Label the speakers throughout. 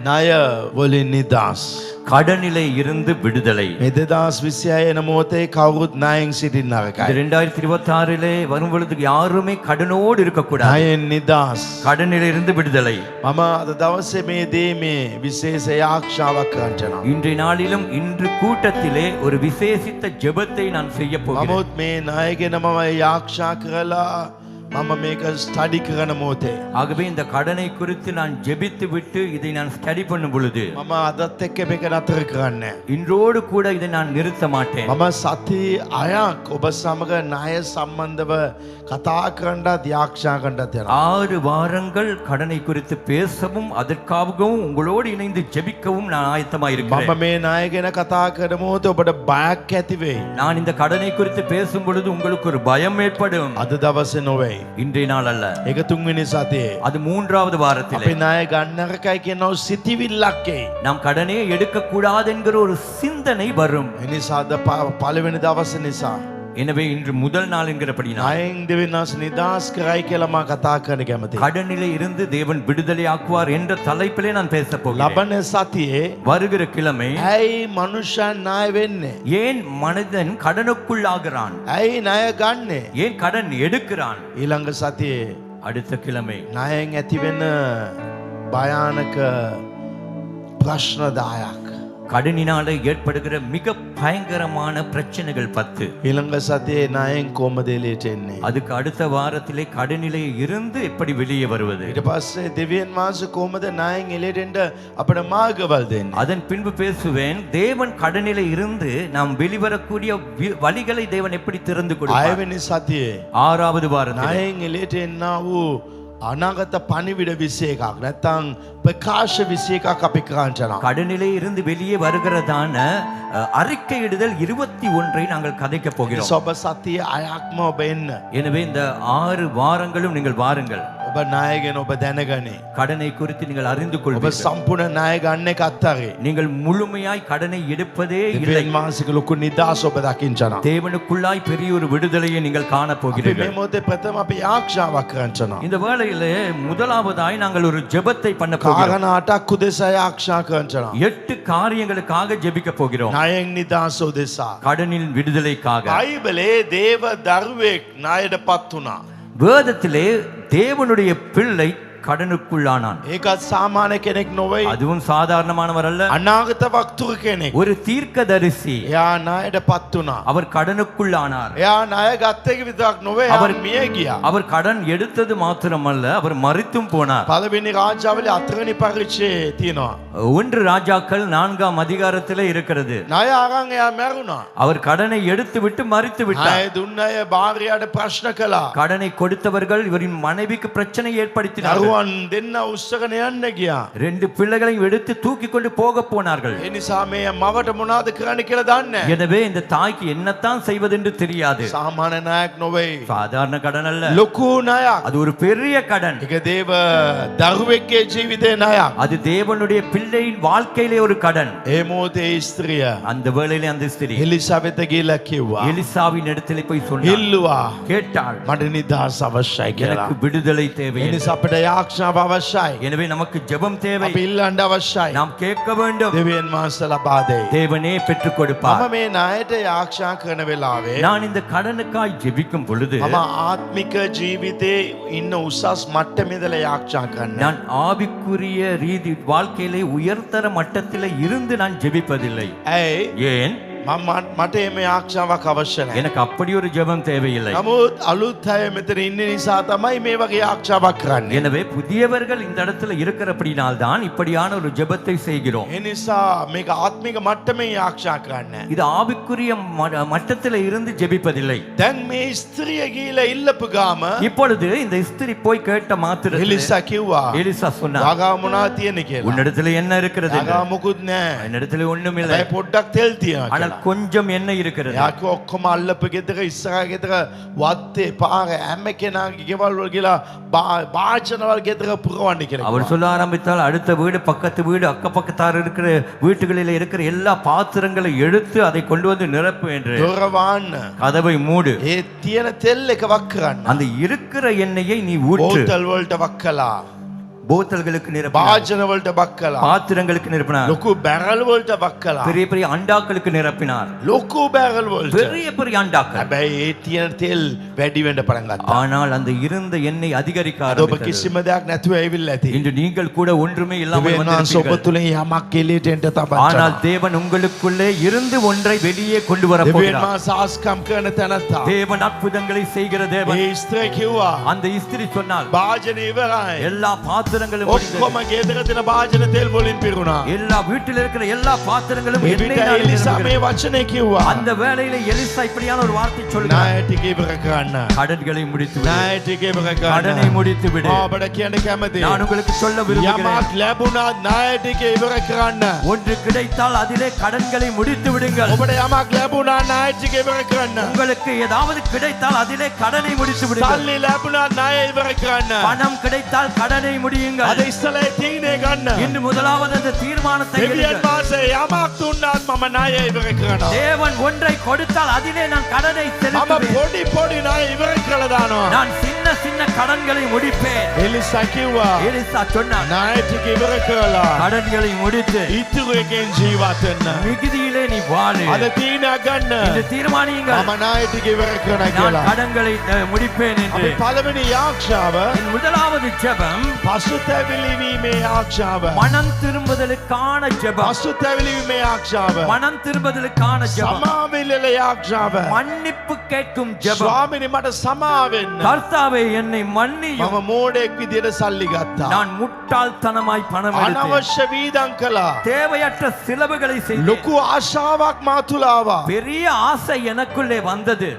Speaker 1: ණය වලින් නිදහස්.
Speaker 2: கடனிலே இருந்து விடுதலை.
Speaker 1: මේ 2026 එන මොහොතේ කවුරුත් ණයෙන් සිටින්න නරකයි.
Speaker 2: 2026 வரும் பொழுது யாருமே கடனோடு இருக்கக்கூடாது.
Speaker 1: ණයෙන් නිදහස්.
Speaker 2: கடனிலே இருந்து விடுதலை.
Speaker 1: මම අද දවසේ මේ දේ මේ විශේෂ යාක්ෂාවක් කරන්න යනවා.
Speaker 2: இன்றைய நாளிலும் இன்று கூட்டத்திலே ஒரு விசேஷித்த ஜெபத்தை நான் செய்ய போகிறேன்.
Speaker 1: නමුත් මේ ණය ගැන මම යාක්ෂා කරලා මම මේක ස්ටඩි කරන මොහොතේ
Speaker 2: ஆகவே இந்த கடனை குறித்து நான் ஜெபித்து விட்டு இதை நான் ஸ்டடி பண்ணும் பொழுது
Speaker 1: මම අදත් එක්ක මේක නතර කරන්නේ.
Speaker 2: இன்றோடு கூட இதை நான் நிறுத்த மாட்டேன்.
Speaker 1: මම සති 6ක් ඔබ සමග ණය සම්බන්ධව කතා කරන්නත් යාක්ෂා කරන්නත් යනවා.
Speaker 2: 6 வாரங்கள் கடனை குறித்து பேசவும் அதற்காகவும் உங்களோடு இணைந்து ஜெபிக்கவும் நான் ஆயத்தமாக
Speaker 1: මම
Speaker 2: இருக்கிறேன்.
Speaker 1: මේ ණය ගැන කතා කරන මොහොතේ ඔබට බයක් ඇති වෙයි.
Speaker 2: நான் இந்த கடனை குறித்து பேசும் பொழுது உங்களுக்கு ஒரு பயம் ஏற்படும்.
Speaker 1: අද දවසේ නොවේ.
Speaker 2: இன்றைய நாள் அல்ல,
Speaker 1: ඒක තුන්වෙනි සතියේ.
Speaker 2: அது 3வது வாரத்திலே.
Speaker 1: අපි ණය ගන්න නරකයි කියනවා සිතිවිල්ලක් එයි.
Speaker 2: நாம் கடனே எடுக்க கூடாது என்கிற ஒரு சிந்தனை வரும்.
Speaker 1: ඒ නිසා අද පළවෙනි දවසේ නිසා
Speaker 2: எனவே இன்று முதல் நாள் என்கிறபடினால்
Speaker 1: ණයෙන් දෙවියන්ස් නිදහස් කරයි කියලා මම කතා කරන්න කැමතියි.
Speaker 2: கடனிலே இருந்து தேவன் விடுதலை ஆக்குவார் என்ற தலைப்பிலே நான் பேச போகிறேன்.
Speaker 1: ලබන සතියේ
Speaker 2: வருகிற கிழமை
Speaker 1: ඇයි මනුෂ්‍යයන් ණය වෙන්නේ?
Speaker 2: ஏன் மனிதன் கடனுக்குள்ளாகிறான்,
Speaker 1: ඇයි ණය ගන්නෙ?
Speaker 2: ஏன் கடன் எடுக்கிறான்?
Speaker 1: ඊළඟ සතියේ
Speaker 2: அடுத்த கிழமை
Speaker 1: ණයෙන් ඇතිවෙන භයානක ප්‍රශ්න 10ක්.
Speaker 2: கடனினாலே ஏற்படுகிற மிக பயங்கரமான பிரச்சனைகள் 10.
Speaker 1: ඊළඟ සතියේ ණයෙන් කොහමද එළියට එන්නේ?
Speaker 2: அதுக்கு அடுத்த வாரத்திலே கடனிலே இருந்து எப்படி வெளியே வருவது,
Speaker 1: ඊට පස්සේ දෙවියන් වහන්සේ කොහමද ණයෙන් එළියට එන්න අපිට මාර්ගවල් දෙන්නේ?
Speaker 2: அதன் பின்பு பேசுவேன். தேவன் கடனிலே இருந்து நாம் வெளிவரக்கூடிய வழிகளை தேவன் எப்படி திறந்து கொடுப்பார்.
Speaker 1: 6වෙනි සතියේ
Speaker 2: 6வது வாரத்திலே
Speaker 1: ණයෙන් එළියට එන්නා වූ අනාගත පණිවිඩ 21ක් නැත්නම් ප්‍රකාශ 21ක් අපි කරන්න යනවා.
Speaker 2: கடனிலே இருந்து வெளியே வருகிறதான அறிக்கையிடுதல் 21 நாங்கள் கதைக்க போகிறோம்.
Speaker 1: ඔබ සතිය 6ක්ම ඔබ එන්න.
Speaker 2: எனவே இந்த 6 வாரங்களும் நீங்கள் வாருங்கள்.
Speaker 1: ඔබ ණය ගැන ඔබ දැනගනි.
Speaker 2: கடனை குறித்து நீங்கள் அறிந்து
Speaker 1: ඔබ
Speaker 2: கொள்வீர்கள்.
Speaker 1: සම්පූර්ණ ණය ගන්න එක අත්තරේ.
Speaker 2: நீங்கள் முழுமையாய் கடனை எடுப்பதே இல்லை.
Speaker 1: දෙවියන් වහන්සේගේ ලොකු නිදහස ඔබ දකින්න යනවා.
Speaker 2: தேவனுக்குள்ளாய் பெரிய ஒரு விடுதலையை நீங்கள் காண
Speaker 1: අපි
Speaker 2: போகிறீர்கள்.
Speaker 1: මේ මොහොතේ ප්‍රථම අපි යාක්ෂාවක් කරන්න යනවා.
Speaker 2: இந்த வேளையிலே முதலாவதாய் நாங்கள் ஒரு ஜெபத்தை பண்ண போகிறோம்.
Speaker 1: කාරණා 8ක් උදෙසා යාක්ෂා කරන්න යනවා.
Speaker 2: 8 காரியங்களுக்காக ஜெபிக்க போகிறோம்.
Speaker 1: ණයෙන් නිදහස උදෙසා.
Speaker 2: கடனின் விடுதலைக்காக.
Speaker 1: බයිබලේ දේව දරුවෙක් ණයටපත් වුණා.
Speaker 2: வேதத்திலே தேவனுடைய பிள்ளை கடனுக்குள்ளானான்.
Speaker 1: ඒකත් සාමාන්‍ය කෙනෙක් නොවේ.
Speaker 2: அதுவும் சாதாரணமானவர் அல்ல,
Speaker 1: අනාගත වක්තුක කෙනෙක්.
Speaker 2: ஒரு தீர்க்கதரிசி.
Speaker 1: එයා ණයටපත් වුණා.
Speaker 2: அவர் கடனுக்குள்ளானார்.
Speaker 1: එයා ණය ගත්ත එක විතරක් නොවේ.
Speaker 2: அவர்
Speaker 1: அவர் මිය ගියා.
Speaker 2: அவர் கடன் எடுத்தது மாத்திரமல்ல, அவர் மரித்தும் போனார்.
Speaker 1: පළවෙනි රාජ්‍යාවලේ 4වෙනි පරිච්ඡේදයේ තියෙනවා.
Speaker 2: 1 ராஜாக்கள் 4ஆம் அதிகாரத்திலே இருக்கிறது.
Speaker 1: ණය අරන් එයා මැරුණා.
Speaker 2: அவர் கடனை எடுத்து விட்டு மரித்து விட்டார்.
Speaker 1: ණය දුන්න අය භාර්යාවට ප්‍රශ්න කළා.
Speaker 2: கடனை கொடுத்தவர்கள் இவரின் மனைவிக்கு பிரச்சனை ஏற்படுத்தினார்கள்.
Speaker 1: දරුවන් දෙන්න උස්සගෙන යන්න ගියා.
Speaker 2: 2 பிள்ளைகளையும் எடுத்து தூக்கி கொண்டு போக போனார்கள்.
Speaker 1: ඒ නිසා මේ මවට මොනවද කරන්න කියලා දන්නේ නැහැ.
Speaker 2: எனவே இந்த தாய்க்கு என்னத்தான் செய்வதென்று தெரியாது.
Speaker 1: සාමාන්‍ය ණයක් නොවේ.
Speaker 2: சாதாரண கடன் அல்ல,
Speaker 1: ලොකු ණයක්.
Speaker 2: அது ஒரு பெரிய கடன்.
Speaker 1: ඒක දේව දරුවෙක්ගේ ජීවිතේ ණයක්.
Speaker 2: அது தேவனுடைய பிள்ளையின் வாழ்க்கையிலே ஒரு கடன்.
Speaker 1: ඒ මොහොතේ ස්ත්‍රිය
Speaker 2: அந்த வேளையிலே அந்த ஸ்திரீ
Speaker 1: එලිසබෙත ගිහලා කිව්වා.
Speaker 2: எலிசாவின் இடத்திலே போய் சொன்னாள்,
Speaker 1: ඉල්ලුවා
Speaker 2: கேட்டாள்,
Speaker 1: මට නිදහස් අවශ්‍යයි කියලා.
Speaker 2: எனக்கு விடுதலை தேவை.
Speaker 1: ඒ නිසා අපිට යාක්ෂාව අවශ්‍යයි.
Speaker 2: எனவே நமக்கு ஜெபம் தேவை.
Speaker 1: අපි ඉල්ලන්න අවශ්‍යයි.
Speaker 2: நாம் கேட்க வேண்டும்.
Speaker 1: දෙවියන් වහන්සේ ලබා දෙයි.
Speaker 2: தேவனே பெற்றுக்
Speaker 1: මම
Speaker 2: கொடுப்பார்.
Speaker 1: මේ ණයට යාක්ෂා කරන වෙලාවේ
Speaker 2: நான் இந்த கடனுக்காய் ஜெபிக்கும் பொழுது
Speaker 1: මම ආත්මික ජීවිතේ ඉන්න උසස් මට්ටමේ ඉඳලා යාක්ෂා කරන්නේ.
Speaker 2: நான் ஆவிக்குரிய ரீதி வாழ்க்கையிலே உயர்தர மட்டத்திலே இருந்து நான் ஜெபிப்பதில்லை.
Speaker 1: ඇයි?
Speaker 2: ஏன்?
Speaker 1: මට මේ යාක්ෂාවක් අවශ්‍ය නැහැ.
Speaker 2: எனக்கு அப்படி ஒரு ஜெபம் தேவையில்லை.
Speaker 1: නමුත් අලුත් අය මෙතන ඉන්න නිසා තමයි මේ වගේ යාක්ෂාවක් කරන්නේ.
Speaker 2: எனவே புதியவர்கள் இந்த இடத்துல இருக்கிறபடினால் தான் இப்படியான ஒரு ஜெபத்தை செய்கிறோம்.
Speaker 1: ඒ නිසා මේක ආත්මික මට්ටමේ යාක්ෂා කරන්නේ.
Speaker 2: இது ஆவிக்குரிய மட்டத்திலே இருந்து ஜெபிப்பதில்லை.
Speaker 1: දැන් මේ ස්ත්‍රිය ගිහිලා ඉල්ලපු ගාම
Speaker 2: இப்பொழுது இந்த ஸ்திரீ போய் கேட்ட மாத்திரத்தில்
Speaker 1: එලිසා කිව්වා
Speaker 2: எலிசா சொன்னார்,
Speaker 1: "වාගාව මොනවද තියෙන්නේ කියලා."
Speaker 2: உன்னிடத்துல என்ன இருக்கிறது?
Speaker 1: වාගාව මොකුත් නැහැ.
Speaker 2: என்னிடத்துல ஒண்ணும் இல்லை,
Speaker 1: හැබැයි පොඩ්ඩක් තෙල් තියෙනවා
Speaker 2: ஆனால்
Speaker 1: කියලා.
Speaker 2: கொஞ்சம் என்ன இருக்கிறது.
Speaker 1: එයා කිව්වා ඔක්කොම අල්ලපු ගෙදර ඉස්සරහ ගෙදර වත්තේ පාර හැම කෙනාගේ ගෙවල් වල ගිහලා භාජනවල ගෙදර පුරවන්න කියලා.
Speaker 2: அவர் சொல்ல ஆரம்பித்தால் அடுத்த வீடு, பக்கத்து வீடு, அக்கப்பக்கத்தார் இருக்கிற வீட்டுகளில் இருக்கிற எல்லா பாத்திரங்களை எடுத்து அதை கொண்டு வந்து நிரப்பு என்று.
Speaker 1: දොර වහන්න.
Speaker 2: கதவை மூடு,
Speaker 1: ඒ තියෙන තෙල් එක වක් කරන්න.
Speaker 2: அந்த இருக்கிற எண்ணெயை நீ ஊற்று.
Speaker 1: බෝතල් වලට වක් කළා.
Speaker 2: போத்தல்களுக்கு நிரப்பினார்,
Speaker 1: භාජන වලට බක් කළා.
Speaker 2: பாத்திரங்களுக்கு நிரப்பினார்,
Speaker 1: ලොකු බැරල් වලට බක් කළා.
Speaker 2: பெரிய பெரிய அண்டாக்களுக்கு நிரப்பினார்,
Speaker 1: ලොකු බැරල් වලට.
Speaker 2: பெரிய பெரிய அண்டாக்கள்.
Speaker 1: හැබැයි ඒ තියෙන තෙල් වැඩි වෙන්න පටන් ගත්තා.
Speaker 2: ஆனால் அந்த இருந்த எண்ணெய் அதிகரிக்க
Speaker 1: ඔබ
Speaker 2: ஆரம்பித்தது.
Speaker 1: කිසිම දෙයක් නැතුව ඇවිල්ලා ඇති.
Speaker 2: இன்று நீங்கள் கூட ஒன்றுமே இல்லாமல்
Speaker 1: දෙවියන් වහන්සේ ඔබ
Speaker 2: வந்திருப்பீர்கள்.
Speaker 1: තුලින් යමක් එළියට එන්න
Speaker 2: ஆனால்
Speaker 1: තබන්න.
Speaker 2: தேவன் உங்களுக்குள்ளே இருந்து ஒன்றை வெளியே கொண்டு வர
Speaker 1: දෙවියන්
Speaker 2: போகிறார்.
Speaker 1: වහන්සේ ආස්කම් කරන තැනත්තා.
Speaker 2: தேவன் அற்புதங்களை செய்கிற தேவன்.
Speaker 1: ඒ ස්ත්‍රී කිව්වා
Speaker 2: அந்த இஸ்திரி சொன்னால்
Speaker 1: භාජන ඉවරයි.
Speaker 2: எல்லா பாத்திரங்களும் முடிந்தது.
Speaker 1: ඔක්කොම ගෙදර තියෙන භාජන තෙල් වලින් පිරුණා.
Speaker 2: எல்லா வீட்டில் இருக்கிற எல்லா பாத்திரங்களும்
Speaker 1: ඒ විට
Speaker 2: எண்ணெயினால்
Speaker 1: එලිසා
Speaker 2: நிரம்பின.
Speaker 1: මේ වචනේ කිව්වා.
Speaker 2: அந்த வேளையில எலிசா இப்படியான ஒரு வார்த்தை சொல்கிறார்,
Speaker 1: ණය ටික ඉවර කරන්න.
Speaker 2: கடன்களை முடித்து விடு,
Speaker 1: ණය ටික ඉවර
Speaker 2: கடனை
Speaker 1: කරන්න.
Speaker 2: முடித்து விடு.
Speaker 1: ඔබට කියන්න කැමතියි.
Speaker 2: நான் உங்களுக்கு சொல்ல விரும்புகிறேன்,
Speaker 1: යමක් ලැබුණා ණය ටික ඉවර කරන්න.
Speaker 2: ஒன்று கிடைத்தால் அதிலே கடன்களை முடித்து விடுங்கள்.
Speaker 1: ඔබට යමක් ලැබුණා ණය ටික ඉවර කරන්න.
Speaker 2: உங்களுக்கு ஏதாவது கிடைத்தால் அதிலே கடனை முடித்து விடுங்கள்.
Speaker 1: සල්ලි ලැබුණා ණය ඉවර කරන්න.
Speaker 2: பணம் கிடைத்தால் கடனை முடியுங்கள்.
Speaker 1: අද ඉස්සලේ තීනේ ගන්න.
Speaker 2: இன்று முதலாவது அந்த தீர்மானத்தை
Speaker 1: දෙවියන්
Speaker 2: எடுங்கள்.
Speaker 1: වහන්සේ යමක් දුන්නාත් මම ණය ඉවර කරනවා.
Speaker 2: தேவன் ஒன்றை கொடுத்தால் அதிலே நான் கடனை
Speaker 1: මම
Speaker 2: செலுத்துவேன்.
Speaker 1: පොඩි පොඩි ණය ඉවර කරලා දානවා.
Speaker 2: நான் சின்ன சின்ன கடன்களை முடிப்பேன்.
Speaker 1: එලිසා කිව්වා
Speaker 2: எலிசா சொன்னார்,
Speaker 1: ණය ටික ඉවර කරලා
Speaker 2: கடன்களை முடித்து
Speaker 1: ඉතුරු එකෙන් ජීවත් වෙන්න.
Speaker 2: மிகுதியிலே நீ வாழு.
Speaker 1: අද තීනයක් ගන්න.
Speaker 2: இன்று தீர்மானியுங்கள்,
Speaker 1: මම ණය ටික ඉවර කරනවා
Speaker 2: நான்
Speaker 1: කියලා.
Speaker 2: கடன்களை முடிப்பேன் என்று.
Speaker 1: අපි පළවෙනි යාක්ෂාව
Speaker 2: என் முதலாவது ஜெபம்
Speaker 1: පසුතැවිලි වීමේ යාක්ෂාව.
Speaker 2: மனம் திரும்புதலுக்கான ஜெபம்.
Speaker 1: පසුතැවිලි වීමේ යාක්ෂාව.
Speaker 2: மனம் திரும்புதலுக்கான ஜெபம்.
Speaker 1: සමාවෙලල යාක්ෂාව.
Speaker 2: மன்னிப்பு கேட்கும் ஜெபம்.
Speaker 1: ස්වාමිනේ මට සමාවෙන්න.
Speaker 2: கர்த்தாவே என்னை மன்னியும்,
Speaker 1: මම මෝඩෙක් විදියට සල්ලි ගත්තා.
Speaker 2: நான் முட்டாள்தனமாய் பணம் எடுத்தேன்,
Speaker 1: අනවශ්‍ය වීදම් කළා.
Speaker 2: தேவையற்ற செலவுகளை செய்தேன்.
Speaker 1: ලොකු ආශාවක් මා තුල ආවා.
Speaker 2: பெரிய ஆசை எனக்குள்ளே வந்தது.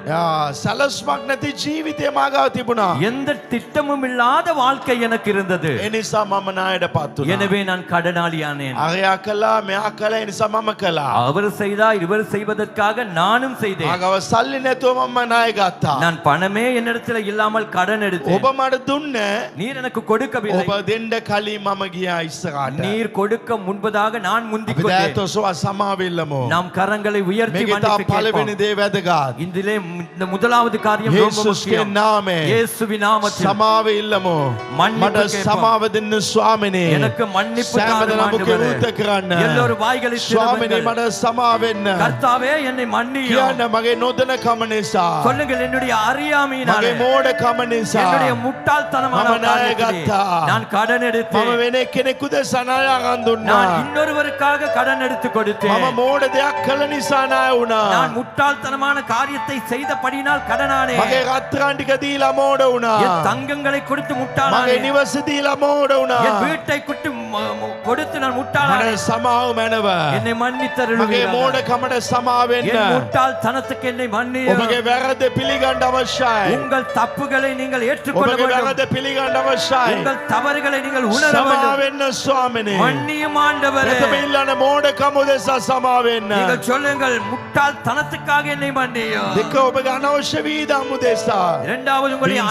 Speaker 1: සැලස්මක් නැති ජීවිතය මා ගාව තිබුණා.
Speaker 2: எந்த திட்டமும் இல்லாத வாழ்க்கை எனக்கு இருந்தது.
Speaker 1: ඒ නිසා මම ණයටපත් වුණා.
Speaker 2: எனவே நான் கடனாளியானேன்.
Speaker 1: අරයා කළා මෙයා කළා ඒ නිසා මම කළා.
Speaker 2: அவர் செய்தார், இவர் செய்வதற்காக நானும் செய்தேன்.
Speaker 1: ආගව සල්ලි නැතුව මම ණය ගත්තා.
Speaker 2: நான் பணமே என்னிடத்தில் இல்லாமல் கடன் எடுத்தேன்.
Speaker 1: ඔබ මට දුන්න
Speaker 2: நீர் எனக்கு கொடுக்கவில்லை.
Speaker 1: ඔබ දෙන්න කලින් මම ගියා ඉස්සරහට.
Speaker 2: நீர் கொடுக்க முன்பதாக நான் முந்திக்
Speaker 1: අපි
Speaker 2: கொண்டேன்.
Speaker 1: දැතොසව සමාවෙල්ලමු.
Speaker 2: நாம் கரங்களை உயர்த்தி
Speaker 1: මේක
Speaker 2: மன்னிப்பு
Speaker 1: තා පළවෙනි
Speaker 2: கேட்போம்.
Speaker 1: දේ වැදගත්.
Speaker 2: இதிலே இந்த முதலாவது காரியம் ரொம்ப
Speaker 1: යේසුස්ගේ
Speaker 2: முக்கியம்.
Speaker 1: නාමයෙන්
Speaker 2: இயேசுவின் நாமத்தில்
Speaker 1: සමාව ඉල්ලමු.
Speaker 2: மன்னிப்பு
Speaker 1: මට
Speaker 2: கேட்போம்.
Speaker 1: සමාව දෙන්න ස්වාමිනේ.
Speaker 2: எனக்கு மன்னிப்பு
Speaker 1: සෑම
Speaker 2: தாரும்
Speaker 1: දෙනාම
Speaker 2: ஆண்டவரே.
Speaker 1: කෙරුත කරන්න.
Speaker 2: எல்லோரும் வாய்களை
Speaker 1: ස්වාමිනේ
Speaker 2: திறவுங்கள்.
Speaker 1: මට සමාව වෙන්න.
Speaker 2: கர்த்தாவே என்னை மன்னியும்.
Speaker 1: කියන්න මගේ නොදන කම නිසා.
Speaker 2: சொல்லுங்கள், என்னுடைய அறியாமையினாலே,
Speaker 1: මගේ මෝඩ කම නිසා.
Speaker 2: என்னுடைய முட்டாள்தனமான
Speaker 1: மம நாய
Speaker 2: காரியத்திலே
Speaker 1: கத்தா.
Speaker 2: நான் கடன்
Speaker 1: මම
Speaker 2: எடுத்தேன்.
Speaker 1: වෙන කෙනෙකුද සනාය අරන්
Speaker 2: நான்
Speaker 1: දුන්නා.
Speaker 2: இன்னொருவருக்காக கடன் எடுத்து
Speaker 1: මම
Speaker 2: கொடுத்தேன்.
Speaker 1: මෝඩ දෙයක් කළ නිසා ණය වුණා.
Speaker 2: நான் முட்டாள்தனமான காரியத்தை செய்தபடியினால் கடனானே.
Speaker 1: මගේ රත්තරන් ටික දීලා මෝඩ වුණා.
Speaker 2: என் தங்கங்களை கொடுத்து
Speaker 1: මගේ
Speaker 2: முட்டாளானே.
Speaker 1: නිවස දීලා මෝඩ වුණා.
Speaker 2: என் வீட்டை கொடுத்து நான்
Speaker 1: මට
Speaker 2: முட்டாளானே.
Speaker 1: සමාව මැනව.
Speaker 2: என்னை
Speaker 1: මගේ
Speaker 2: மன்னித்தருளுவீராக.
Speaker 1: මෝඩ කමට සමාව වෙන්න.
Speaker 2: என் முட்டாள்தனத்துக்கு என்னை மன்னியும்.
Speaker 1: ඔබගේ වැරද්ද පිළිගන්න අවශ්‍යයි.
Speaker 2: உங்கள் தப்புகளை நீங்கள் ஏற்றுக்கொள்ள
Speaker 1: ඔබගේ
Speaker 2: வேண்டும்.
Speaker 1: වැරද්ද පිළිගන්න අවශ්‍යයි.
Speaker 2: உங்கள் தவறுகளை நீங்கள் உணர
Speaker 1: සමාව
Speaker 2: வேண்டும்.
Speaker 1: වෙන්න ස්වාමිනේ.
Speaker 2: மன்னியும் ஆண்டவரே.
Speaker 1: එතම ඉල්ලන මෝඩ කම උදෙසා සමාව වෙන්න.
Speaker 2: நீங்கள் சொல்லுங்கள், முட்டாள்தனத்துக்காக என்னை மன்னியும்.
Speaker 1: දෙක ඔබගේ අනවශ්‍ය වීදම් උදෙසා.
Speaker 2: இரண்டாவது உங்களுடைய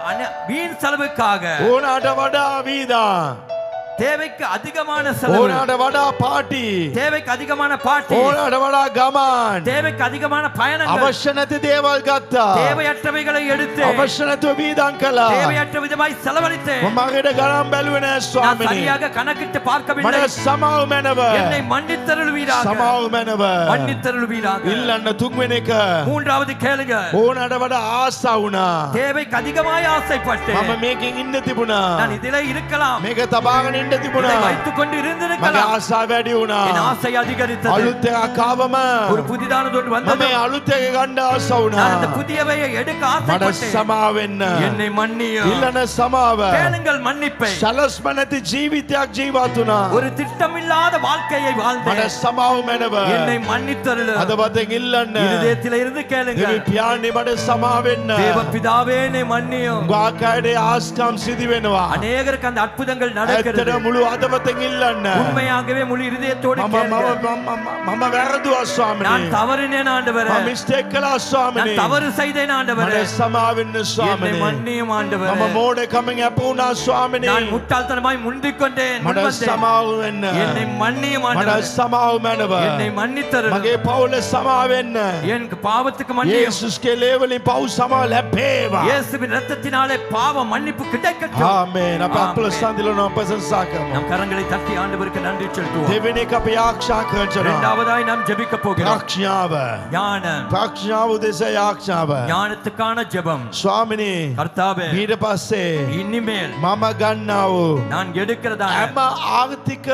Speaker 1: வீண்
Speaker 2: வீண் செலவுக்காக,
Speaker 1: ඕනාට වඩා වීදම්.
Speaker 2: தேவைக்கு அதிகமான செலவு,
Speaker 1: ඕනාට වඩා පාටි.
Speaker 2: தேவைக்கு அதிகமான பாட்டி,
Speaker 1: ඕනාට වඩා ගමන්.
Speaker 2: தேவைக்கு அதிகமான பயணங்கள்,
Speaker 1: අවශ්‍ය නැති දේවල් ගත්තා.
Speaker 2: தேவையற்றவைகளை எடுத்து
Speaker 1: අවශ්‍ය නැතුව වීදම් කළා.
Speaker 2: தேவையற்ற விதமாய் செலவழித்தேன்.
Speaker 1: මමගේට ගණන් බැලුවේ නෑ
Speaker 2: நான்
Speaker 1: ස්වාමිනේ.
Speaker 2: சரியாக கணக்கிட்டு பார்க்கவில்லை.
Speaker 1: මට සමාව මැනව.
Speaker 2: என்னை மன்னித்தருளுவீராக.
Speaker 1: සමාව මැනව.
Speaker 2: மன்னித்தருளுவீராக.
Speaker 1: ඉල්ලන්න තුන්වෙනි එක.
Speaker 2: மூன்றாவது கேளுங்க.
Speaker 1: ඕනාට වඩා ආසා වුණා.
Speaker 2: தேவைக்கு அதிகமாய் ஆசைப்பட்டேன்.
Speaker 1: මම මේකෙන් ඉන්න තිබුණා.
Speaker 2: நான் இதிலே இருக்கலாம்,
Speaker 1: මේක තබාගෙන ඉන්න
Speaker 2: இதை
Speaker 1: තිබුණා.
Speaker 2: வைத்துக் கொண்டு
Speaker 1: මගේ
Speaker 2: இருந்திருக்கலாம்.
Speaker 1: ආසා වැඩි
Speaker 2: என்
Speaker 1: වුණා.
Speaker 2: ஆசை அதிகரித்தது.
Speaker 1: අලුත් එකක් ආවම
Speaker 2: ஒரு புதிதானது ஒன்று
Speaker 1: මම
Speaker 2: வந்தது.
Speaker 1: මේ අලුත් එක ගන්න ආස
Speaker 2: நான்
Speaker 1: වුණා.
Speaker 2: அந்த புதியவையை எடுக்க
Speaker 1: මට
Speaker 2: ஆசைப்பட்டேன்.
Speaker 1: සමාව වෙන්න.
Speaker 2: என்னை மன்னியும்.
Speaker 1: ඉල්ලන සමාව.
Speaker 2: கேளுங்கள் மன்னிப்பை.
Speaker 1: සලස්ම නැති ජීවිතයක් ජීවත් වුණා.
Speaker 2: ஒரு திட்டமில்லாத வாழ்க்கையை
Speaker 1: මට
Speaker 2: வாழ்ந்தேன்.
Speaker 1: සමාව මැනව.
Speaker 2: என்னை மன்னித்தருளு.
Speaker 1: අද වතෙන් ඉල්ලන්න.
Speaker 2: இருதயத்தில இருந்து கேளுங்கள்.
Speaker 1: දෙවි පියාණනි මට සමාව වෙන්න.
Speaker 2: தேவ பிதாவே என்னை மன்னியும்.
Speaker 1: ගාකඩේ ආස්කම් සිදි වෙනවා.
Speaker 2: அநேகருக்கு அந்த அற்புதங்கள் நடக்கிறது.
Speaker 1: ඇත්තටම මුළු හදවතෙන් ඉල්ලන්න.
Speaker 2: உண்மையாகவே முழு இதயத்தோடு கேளுங்க.
Speaker 1: මම වැරදුවා
Speaker 2: நான்
Speaker 1: ස්වාමිනේ.
Speaker 2: தவறினேன் ஆண்டவரே.
Speaker 1: මම මිස්ටේක් කළා
Speaker 2: நான்
Speaker 1: ස්වාමිනේ.
Speaker 2: தவறு செய்தேன் ஆண்டவரே.
Speaker 1: මට සමාවෙන්න
Speaker 2: என்னை
Speaker 1: ස්වාමිනේ.
Speaker 2: மன்னியும் ஆண்டவரே.
Speaker 1: මම මෝඩකමින් අපුණා ස්වාමිනේ.
Speaker 2: நான் முட்டாள்தனமாய் முந்திக் கொண்டேன்.
Speaker 1: මට
Speaker 2: முன்வந்தேன்.
Speaker 1: සමාව වෙන්න.
Speaker 2: என்னை மன்னியும்
Speaker 1: මට
Speaker 2: ஆண்டவரே.
Speaker 1: සමාව මැනව.
Speaker 2: என்னை மன்னித்தருளும்.
Speaker 1: මගේ පවුල සමාවෙන්න.
Speaker 2: என் பாவத்துக்கு மன்னியும்.
Speaker 1: යේසුස්ගේ ලේවලින් පව් සමාව ලැබේවා.
Speaker 2: இயேசுவின் இரத்தத்தினாலே பாவ மன்னிப்பு கிடைக்கட்டும்.
Speaker 1: ආමේන්. අප අපල සඳිලන ප්‍රශංසා කරමු.
Speaker 2: நம் கரங்களை தட்டி ஆண்டவருக்கு நன்றி செலுத்துவோம்.
Speaker 1: දෙවෙනි එක අපි ආරක්ෂා කරනවා.
Speaker 2: இரண்டாவதாய் நாம் ஜெபிக்க போகிறோம்.
Speaker 1: ප්‍රඥාව.
Speaker 2: ஞானம்.
Speaker 1: ප්‍රඥාව උදෙසා ආරක්ෂාව.
Speaker 2: ஞானத்துக்கான ஜெபம்.
Speaker 1: ස්වාමිනේ
Speaker 2: கர்த்தாவே,
Speaker 1: ඊට පස්සේ
Speaker 2: இனிமேல்
Speaker 1: මම ගන්නා වූ
Speaker 2: நான் எடுக்கிறதான
Speaker 1: හැම ආර්ථික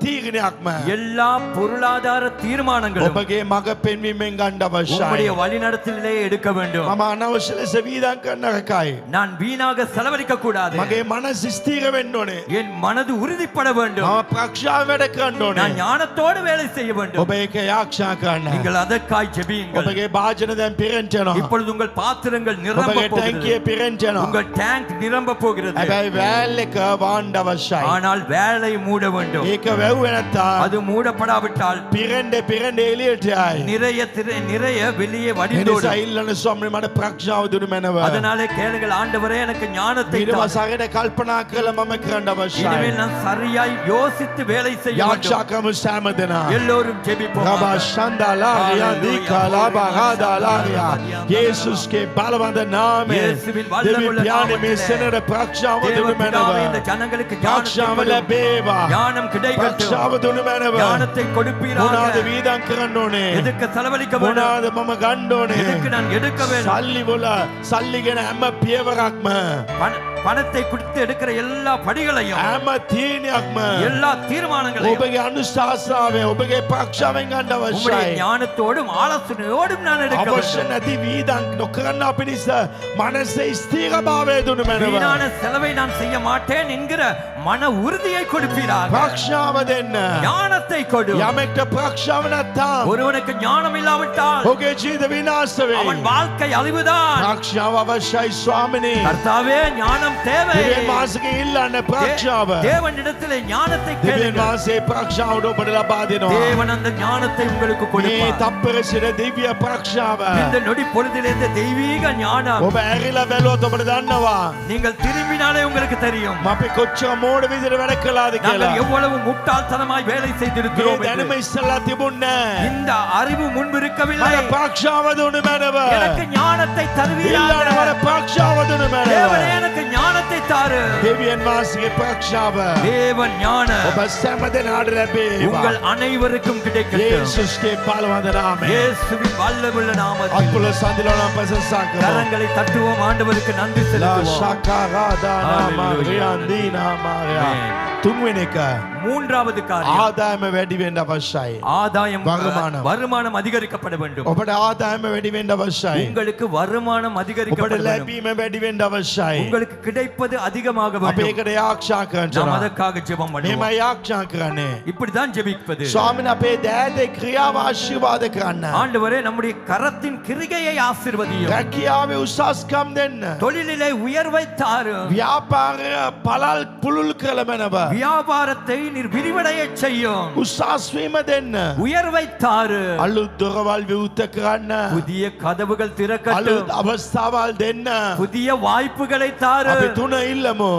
Speaker 1: තීරණයක්ම
Speaker 2: எல்லா பொருளாதார தீர்மானங்களும்
Speaker 1: ඔබගේ මඟ පෙන්වීමෙන් ගන්න
Speaker 2: உம்முடைய
Speaker 1: අවශ්‍යයි.
Speaker 2: வழிநடத்தலிலே எடுக்க வேண்டும்.
Speaker 1: මම අනවශ්‍ය ලෙස වීදම් කරන්න රකයි.
Speaker 2: நான் வீணாக செலவழிக்க கூடாது.
Speaker 1: මගේ මනස ස්ථීර වෙන්න ඕනේ.
Speaker 2: என் மனது உறுதிப்பட வேண்டும்.
Speaker 1: මම ප්‍රඥාව වැඩ කරන්න ඕනේ.
Speaker 2: நான் ஞானத்தோடு வேலை செய்ய வேண்டும்.
Speaker 1: ඔබ ඒක ආරක්ෂා කරන්න.
Speaker 2: நீங்கள் அதற்காய் ஜெபியுங்கள்.
Speaker 1: ඔබගේ භාජන දැන් පිරෙන්නවා.
Speaker 2: இப்பொழுது உங்கள் பாத்திரங்கள் நிரம்ப
Speaker 1: ඔබගේ
Speaker 2: போகிறது.
Speaker 1: ටැංකිය පිරෙන්නවා.
Speaker 2: உங்கள் டேங்க் நிரம்ப போகிறது.
Speaker 1: හැබැයි වැල් එක වාණ්ඩ අවශ්‍යයි.
Speaker 2: ஆனால் வேலை மூட வேண்டும்.
Speaker 1: ඒක වැව්වේ නැත්නම්
Speaker 2: அது மூடப்படாவிட்டால்
Speaker 1: පිරෙන්න එළියට යයි.
Speaker 2: நிறைய வெளியே
Speaker 1: එනිසා
Speaker 2: வடிந்தோடும்.
Speaker 1: ඉල්ලන ස්වාමීනි මට ප්‍රඥාව දුන්නු මැනව.
Speaker 2: அதனாலே கேளுங்கள், ஆண்டவரே எனக்கு ஞானத்தை
Speaker 1: ඊට
Speaker 2: தாரும்.
Speaker 1: පස්සේ හරියට කල්පනා කරලා මම කරන්න අවශ්‍යයි.
Speaker 2: இனிமேல் நான் சரியாய் யோசித்து வேலை செய்ய
Speaker 1: ආරක්ෂා
Speaker 2: வேண்டும்.
Speaker 1: කරමු සෑම දෙනා.
Speaker 2: எல்லோரும் ஜெபிப்போம்.
Speaker 1: රබා ශන්දාලාරියා දීකාලාබා රාදාලාරියා යේසුස්ගේ බලවන්ත නාමයේ
Speaker 2: இயேசுவின்
Speaker 1: දෙවි
Speaker 2: வல்லமையுள்ள
Speaker 1: පියාණන් මේ
Speaker 2: நாமத்திலே
Speaker 1: සෙනර ප්‍රඥාව දුන්නු
Speaker 2: தேவபிதாவே, இந்த
Speaker 1: මැනව.
Speaker 2: ஜனங்களுக்கு
Speaker 1: ප්‍රඥාව
Speaker 2: ஞானத்தை
Speaker 1: ලැබේවා.
Speaker 2: ஞானம் கிடைக்கட்டும்.
Speaker 1: ප්‍රඥාව දුන්නු මැනව.
Speaker 2: ஞானத்தை கொடுப்பீராக.
Speaker 1: මොනවාද වීදම් කරන්න ඕනේ?
Speaker 2: எதுக்கு செலவழிக்க வேண்டும்?
Speaker 1: මොනවාද මම ගන්න ඕනේ?
Speaker 2: எதுக்கு நான் எடுக்க வேண்டும்?
Speaker 1: සල්ලි වල සල්ලි ගැන හැම පියවරක්ම
Speaker 2: பணத்தை கொடுத்து எடுக்கிற எல்லா படிகளையும்,
Speaker 1: හැම තීරණයක්ම
Speaker 2: எல்லா தீர்மானங்களையும்
Speaker 1: ඔබගේ අනුශාසනාවෙන් ඔබගේ ප්‍රඥාවෙන් ගන්න
Speaker 2: உம்முடைய
Speaker 1: අවශ්‍යයි.
Speaker 2: ஞானத்தோடும் ஆலோசனையோடும் நான் எடுக்க
Speaker 1: අවශ්‍ය
Speaker 2: வேண்டும்.
Speaker 1: නැති වීදම් නොකරන පිණිස මනසේ ස්ථිරභාවය දුන්නු මැනව.
Speaker 2: வீணான செலவை நான் செய்ய மாட்டேன் என்கிற மன உறுதியை கொடுப்பீராக.
Speaker 1: ප්‍රඥාව දෙන්න.
Speaker 2: ஞானத்தை கொடு.
Speaker 1: යමෙක්ට ප්‍රඥාව නැත්නම්
Speaker 2: ஒருவனுக்கு ஞானம் இல்லாவிட்டால்
Speaker 1: ඔහුගේ ජීවිත විනාශ
Speaker 2: அவன்
Speaker 1: වෙයි.
Speaker 2: வாழ்க்கை அழிவுதான்.
Speaker 1: ප්‍රඥාව අවශ්‍යයි ස්වාමිනේ.
Speaker 2: கர்த்தாவே, ஞானம் தேவை.
Speaker 1: දෙවියන් වහන්සේගෙන් ඉල්ලන්න ප්‍රඥාව.
Speaker 2: தேவனிடத்திலே ஞானத்தை
Speaker 1: දෙවියන්
Speaker 2: கேளுங்கள்.
Speaker 1: වහන්සේ ප්‍රඥාවට ඔබට ලබා දෙනවා.
Speaker 2: தேவன் அந்த ஞானத்தை உங்களுக்கு
Speaker 1: මේ
Speaker 2: கொடுப்பார்.
Speaker 1: තප්පර සිට දිව්‍ය ප්‍රඥාව.
Speaker 2: இந்த நொடி பொழுதிலே இந்த தெய்வீக ஞானம்
Speaker 1: ඔබ ඇරිලා බැලුවොත් ඔබට දන්නවා.
Speaker 2: நீங்கள் திரும்பினாலே உங்களுக்கு தெரியும்.
Speaker 1: අපි කොච්චර මෝඩ විදිහට වැඩ කළාද කියලා.
Speaker 2: நாங்கள் எவ்வளவு முட்டாள்தனமாய் வேலை
Speaker 1: මේ
Speaker 2: செய்திருக்கிறோம் என்று.
Speaker 1: දැනුම ඉස්සලා තිබුණේ නැහැ.
Speaker 2: இந்த அறிவு முன்பு இருக்கவில்லை.
Speaker 1: මට ප්‍රඥාව දුන්නු මැනව.
Speaker 2: எனக்கு ஞானத்தை
Speaker 1: ඉල්ලන්න
Speaker 2: தருவீராக.
Speaker 1: මට ප්‍රඥාව දුන්නු
Speaker 2: தேவனே,
Speaker 1: මැනව.
Speaker 2: எனக்கு ஞானத்தை தாரு.
Speaker 1: දෙවියන් වහන්සේගේ ප්‍රඥාව
Speaker 2: தேவன் ஞானம்
Speaker 1: ඔබ සෑම දෙනාට ලැබේවා.
Speaker 2: உங்கள் அனைவருக்கும் கிடைக்கட்டும்.
Speaker 1: යේසුස්ගේ බලවන්ත නාමයෙන්.
Speaker 2: இயேசுவின் வல்லமையுள்ள நாமத்தில்
Speaker 1: අත්පුල සඳිලන ප්‍රශංසා කරමු.
Speaker 2: கரங்களை தட்டுவோம். ஆண்டவருக்கு நன்றி
Speaker 1: ලා
Speaker 2: செலுத்துவோம்.
Speaker 1: ශාකාරාදානා
Speaker 2: Hallelujah.
Speaker 1: මාරියන්දීනා මාරයා.
Speaker 2: Amen.
Speaker 1: තුන්වෙනි එක
Speaker 2: மூன்றாவது காரியம்,
Speaker 1: ආදායම වැඩි වෙන්න අවශ්‍යයි.
Speaker 2: ஆதாயம்,
Speaker 1: வருமானம்.
Speaker 2: வருமானம் அதிகரிக்கப்பட வேண்டும்.
Speaker 1: ඔබට ආදායම වැඩි වෙන්න අවශ්‍යයි.
Speaker 2: உங்களுக்கு வருமானம்
Speaker 1: ඔබට
Speaker 2: அதிகரிக்கப்பட வேண்டும்.
Speaker 1: ලැබීම වැඩි වෙන්න අවශ්‍යයි.
Speaker 2: உங்களுக்கு கிடைப்பது அதிகமாக
Speaker 1: අපි
Speaker 2: வேண்டும்.
Speaker 1: ඒකට ආරක්ෂා
Speaker 2: நாம்
Speaker 1: කරනවා.
Speaker 2: அதற்காக ஜெபம் பண்ணுவோம்.
Speaker 1: මෙහෙමයි ආරක්ෂා කරන්නේ.
Speaker 2: இப்படிதான் ஜெபிப்பது.
Speaker 1: ස්වාමීන් අපේ දෑදේ ක්‍රියාව ආශිර්වාද කරන්න.
Speaker 2: ஆண்டவரே, நம்முடைய கரத்தின் கிரிகையை ஆசீர்வதியும்.
Speaker 1: රැකියාවේ උසස්කම් දෙන්න.
Speaker 2: தொழிலிலே உயர்வை தாரும்.
Speaker 1: ව්‍යාපාරය පළල් පුළුල් කළ මැනව.
Speaker 2: வியாபாரத்தை நீர் விரிவடைய செய்யும்.
Speaker 1: උසස් වීම දෙන්න.
Speaker 2: உயர்வை தாரு.
Speaker 1: අලුත් දොරවල් විවෘත කරන්න.
Speaker 2: புதிய கதவுகள்
Speaker 1: අලුත්
Speaker 2: திறக்கட்டும்.
Speaker 1: අවස්ථාවල් දෙන්න.
Speaker 2: புதிய வாய்ப்புகளை தாரு.
Speaker 1: අපි තුන ඉල්ලමු.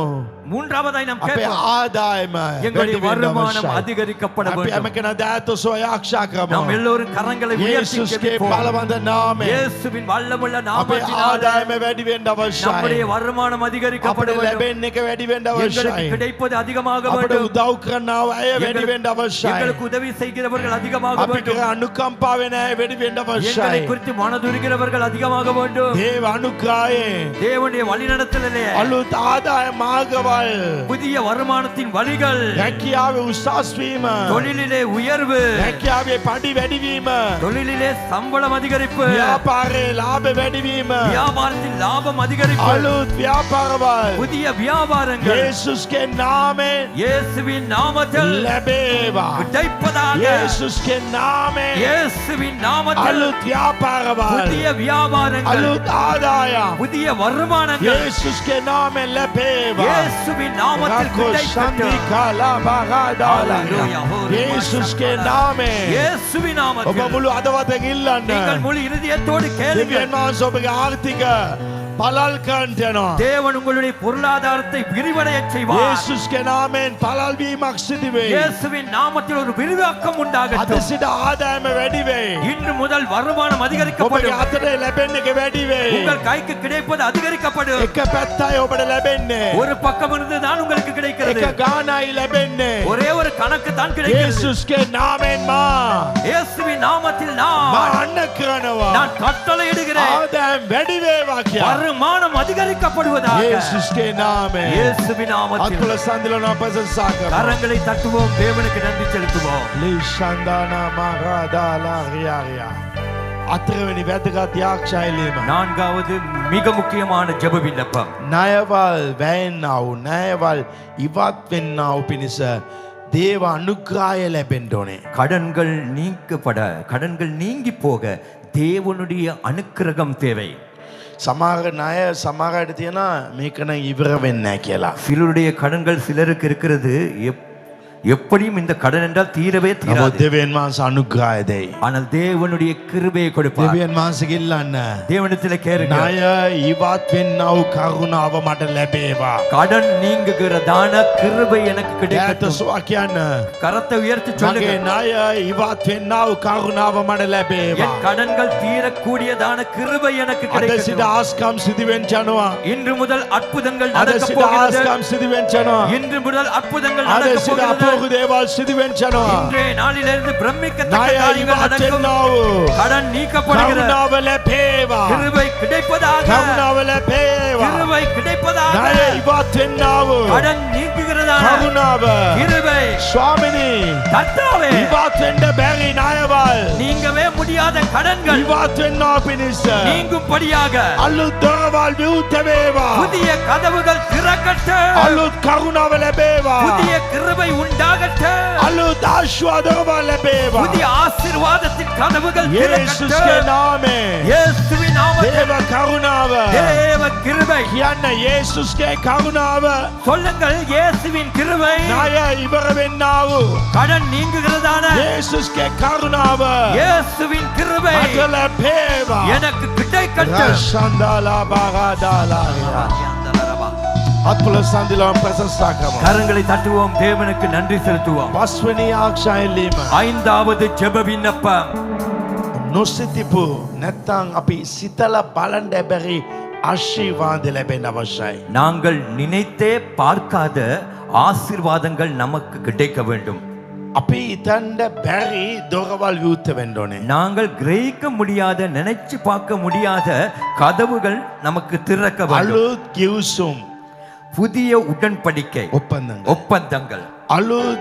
Speaker 2: மூன்றாவதாய் நாம்
Speaker 1: අපේ
Speaker 2: கேட்போம்.
Speaker 1: ආදායම
Speaker 2: எங்களுடைய
Speaker 1: වැඩි වෙන්න
Speaker 2: வருமானம்
Speaker 1: අවශ්‍යයි.
Speaker 2: அதிகரிக்கப்பட
Speaker 1: අපි
Speaker 2: வேண்டும்.
Speaker 1: හැම කෙනා දෑත සොයාක්ෂා
Speaker 2: நாம்
Speaker 1: කරමු.
Speaker 2: எல்லோரும் கரங்களை உயர்த்தி
Speaker 1: යේසුස්ගේ
Speaker 2: ஜெபிப்போம்.
Speaker 1: බලවන්ත නාමයෙන්
Speaker 2: இயேசுவின் வல்லமுள்ள
Speaker 1: අපේ
Speaker 2: நாமத்தினாலே
Speaker 1: ආදායම වැඩි වෙන්න
Speaker 2: நம்முடைய
Speaker 1: අවශ්‍යයි.
Speaker 2: வருமானம் அதிகரிக்கப்பட
Speaker 1: අපිට
Speaker 2: வேண்டும்.
Speaker 1: ලැබෙන්න එක වැඩි වෙන්න
Speaker 2: எங்களுக்கு
Speaker 1: අවශ්‍යයි.
Speaker 2: கிடைப்பது அதிகமாக
Speaker 1: අපිට
Speaker 2: வேண்டும்.
Speaker 1: උදව් කරනව අය වැඩි
Speaker 2: எங்களுக்கு-
Speaker 1: වෙන්න අවශ්‍යයි.
Speaker 2: எங்களுக்கு உதவி செய்கிறவர்கள் அதிகமாக
Speaker 1: අපිට
Speaker 2: வேண்டும்.
Speaker 1: අනුකම්පා වෙන අය වැඩි වෙන්න
Speaker 2: எங்களை
Speaker 1: අවශ්‍යයි.
Speaker 2: குறித்து மனதுருகிறவர்கள் அதிகமாக வேண்டும்.
Speaker 1: දේව අනුග්‍රහයෙන්
Speaker 2: தேவனுடைய வழிநடத்தலிலே
Speaker 1: අලුත් ආදාය මාර්ගවල්
Speaker 2: புதிய வருமானத்தின் வழிகள்,
Speaker 1: රැකියාවේ උසස් වීම
Speaker 2: தொழிலிலே உயர்வு,
Speaker 1: රැකියාවේ පඩි වැඩිවීම
Speaker 2: தொழிலிலே சம்பளம் அதிகரிப்பு,
Speaker 1: ව්‍යාපාරයේ ලාභ වැඩිවීම
Speaker 2: வியாபாரத்தில் லாபம் அதிகரிப்பு,
Speaker 1: අලුත් ව්‍යාපාරවල්
Speaker 2: புதிய வியாபாரங்கள்
Speaker 1: යේසුස්ගේ නාමයෙන්
Speaker 2: இயேசுவின் நாமத்தில்
Speaker 1: ලැබේවා.
Speaker 2: கிடைப்பதாக.
Speaker 1: යේසුස්ගේ නාමයෙන්
Speaker 2: இயேசுவின் நாமத்தில்
Speaker 1: අලුත් ව්‍යාපාරවල්
Speaker 2: புதிய வியாபாரங்கள்,
Speaker 1: අලුත් ආදායම්
Speaker 2: புதிய வருமானங்கள்
Speaker 1: යේසුස්ගේ නාමයෙන් ලැබේවා.
Speaker 2: இயேசுவின் நாமத்தில் கிடைக்கட்டும்.
Speaker 1: යේසුස්ගේ නාමයෙන්
Speaker 2: இயேசுவின்
Speaker 1: ඔබ
Speaker 2: நாமத்தில்
Speaker 1: මුළු අදවතෙන් ඉල්ලන්න.
Speaker 2: நீங்கள் முழு இருதயத்தோடு கேளுங்கள்.
Speaker 1: දෙවියන් වහන්සේ ඔබගේ ආර්ථික පළල් කරන්ට යනවා.
Speaker 2: தேவன் உங்களுடைய பொருளாதாரத்தை விரிவடைய செய்வார்.
Speaker 1: යේසුස්ගේ නාමයෙන් පළල් වීමක් සිදු වෙයි.
Speaker 2: இயேசுவின் நாமத்தில் ஒரு விரிவாக்கம்
Speaker 1: අද
Speaker 2: உண்டாகட்டும்.
Speaker 1: සිට ආදායම වැඩි වෙයි.
Speaker 2: இன்று முதல் வருமானம்
Speaker 1: ඔබගේ
Speaker 2: அதிகரிக்கப்படும்.
Speaker 1: අතට ලැබෙන්න එක වැඩි වෙයි.
Speaker 2: உங்கள் கைக்கு கிடைப்பது அதிகரிக்கப்படும்.
Speaker 1: එක පැත්තයි ඔබට ලැබෙන්නේ.
Speaker 2: ஒரு பக்கம் இருந்து தான் உங்களுக்கு கிடைக்கிறது.
Speaker 1: එක ගානයි ලැබෙන්නේ.
Speaker 2: ஒரே ஒரு கணக்கு தான் கிடைக்கிறது.
Speaker 1: යේසුස්ගේ නාමයෙන් මා
Speaker 2: இயேசுவின் நாமத்தில்
Speaker 1: මා
Speaker 2: நான்
Speaker 1: අන්න කරනවා.
Speaker 2: நான் கட்டளையிடுகிறேன்.
Speaker 1: ආදායම් වැඩි වේවා කියලා.
Speaker 2: வருமானம் அதிகரிக்கப்படுவதாக.
Speaker 1: යේසුස්ගේ නාමයෙන්
Speaker 2: இயேசுவின் நாமத்தில்
Speaker 1: අත්වල සඳලන ප්‍රශංසා කරනවා.
Speaker 2: கரங்களை தட்டுவோம், தேவனுக்கு நன்றி செலுத்துவோம்.
Speaker 1: ලීෂන්දානා මහදාලා රියාරියා. අතරවෙනි වැදගත් යාක්ෂයිලීම.
Speaker 2: நான்காவது மிக முக்கியமான ஜெப விண்ணப்பம்.
Speaker 1: ණයවල් වැයෙන්නා වූ ණයවල් ඉවත් වෙන්නා වූ පිණිස දේව අනුග්‍රහය ලැබෙන්න ඕනේ.
Speaker 2: கடன்கள் நீக்கப்பட, கடன்கள் நீங்கி போக தேவனுடைய அனுக்கிரகம் தேவை.
Speaker 1: සමහර ණය සමහරට තියෙනවා මේක නම් ඉවර වෙන්නේ නැහැ කියලා.
Speaker 2: சிலருடைய கடன்கள் சிலருக்கு இருக்கிறது, எப்படியும் இந்த கடன் என்றால் தீரவே
Speaker 1: නමුත්
Speaker 2: தீராது.
Speaker 1: දෙවියන් වහන්සේ අනුග්‍රහය දෙයි.
Speaker 2: ஆனால் தேவனுடைய கிருபையை கொடுப்பார்.
Speaker 1: දෙවියන් වහන්සේ කිල්ලන්න.
Speaker 2: தேவனிடத்தில் கேளுங்க.
Speaker 1: ණය ඉවත් වෙන්නා වූ කරුණාව මට ලැබේවා.
Speaker 2: கடன் நீங்குகிற தான கிருபை எனக்கு
Speaker 1: ඈත
Speaker 2: கிடைக்கட்டும்.
Speaker 1: සුවා කියන්න.
Speaker 2: கரத்தை உயர்த்தி
Speaker 1: මගේ
Speaker 2: சொல்லுங்க.
Speaker 1: ණය ඉවත් වෙන්නා වූ කරුණාව මට ලැබේවා.
Speaker 2: என் கடன்கள் தீரக்கூடியதான கிருபை எனக்கு
Speaker 1: අද සිට
Speaker 2: கிடைக்கட்டும்.
Speaker 1: ආස්කම් සිදුවෙන් යනවා.
Speaker 2: இன்று முதல் அற்புதங்கள்
Speaker 1: අද
Speaker 2: நடக்க
Speaker 1: සිට
Speaker 2: போகிறது.
Speaker 1: ආස්කම් සිදුවෙන් යනවා.
Speaker 2: இன்று முதல் அற்புதங்கள்
Speaker 1: අද
Speaker 2: நடக்க
Speaker 1: සිට
Speaker 2: போகிறது.
Speaker 1: අපෝග දේවල් සිදුවෙන් යනවා.
Speaker 2: இன்றைய நாளிலிருந்து பிரமிக்கத்தக்க
Speaker 1: ණය
Speaker 2: காரியங்கள்
Speaker 1: ඉවත්
Speaker 2: நடக்கும்.
Speaker 1: වෙන්නා වූ
Speaker 2: கடன் நீக்கப்படுகிற
Speaker 1: කරුණාව ලැබේවා.
Speaker 2: கிருபை கிடைப்பதாக.
Speaker 1: කරුණාව ලැබේවා.
Speaker 2: கிருபை கிடைப்பதாக.
Speaker 1: ණය ඉවත් වෙන්නා වූ
Speaker 2: கடன் நீக்குகிறதான
Speaker 1: කරුණාව.
Speaker 2: கிருபை.
Speaker 1: ස්වාමිනී
Speaker 2: கர்த்தாவே,
Speaker 1: ඉවත් වෙන්න බැරි ණයවල්
Speaker 2: நீங்கவே முடியாத கடன்கள்
Speaker 1: ඉවත් වෙන්නා පිණිස
Speaker 2: நீங்கும்படியாக
Speaker 1: අලුත් දොරවල් විවෘත වේවා.
Speaker 2: புதிய கதவுகள் திறக்கட்டும்.
Speaker 1: අලුත් කරුණාව ලැබේවා.
Speaker 2: புதிய கிருபை உண்டாகட்டும்.
Speaker 1: අලුත් ආශිර්වාදවල් ලැබේවා.
Speaker 2: புதிய ஆசீர்வாதத்தின் கதவுகள்
Speaker 1: යේසුස්ගේ
Speaker 2: திறக்கட்டும்.
Speaker 1: නාමයෙන්
Speaker 2: இயேசுவின் நாமத்தில்
Speaker 1: දේව කරුණාව
Speaker 2: தேவ கிருபை.
Speaker 1: කියන්න යේසුස්ගේ කරුණාව
Speaker 2: சொல்லுங்கள், இயேசுவின் கிருபை.
Speaker 1: ණය ඉවර වෙන්නා වූ
Speaker 2: கடன் நீங்குகிறதான
Speaker 1: යේසුස්ගේ කරුණාව
Speaker 2: இயேசுவின் கிருபை
Speaker 1: මට ලැබේවා.
Speaker 2: எனக்கு கிடைக்கட்டும்.
Speaker 1: රෂන්දාලා බාගාදාලා අත්පුල සඳලන ප්‍රශංසා කරමු.
Speaker 2: கரங்களை தட்டுவோம், தேவனுக்கு நன்றி செலுத்துவோம்.
Speaker 1: පස්වෙනි ආක්ෂයිලීම
Speaker 2: ஐந்தாவது ஜெப விண்ணப்பம்.
Speaker 1: නොසිතිපු නැත්තං අපි සිතල බලන්ඩ බැරි ආශීර්වාද ලැබෙන්න අවශ්‍යයි.
Speaker 2: நாங்கள் நினைத்தே பார்க்காத ஆசீர்வாதங்கள் நமக்கு கிடைக்க வேண்டும்.
Speaker 1: අපි ඉතන්ඩ බැරි දොරවල් විවෘත වෙන්න ඕනේ.
Speaker 2: நாங்கள் கிரகிக்க முடியாத, நினைச்சு பார்க்க முடியாத கதவுகள் நமக்கு திறக்க வேண்டும்.
Speaker 1: අලුත් කිව්සුම්
Speaker 2: புதிய உடன்படிக்கை, ஒப்பந்தங்கள்,
Speaker 1: අලුත්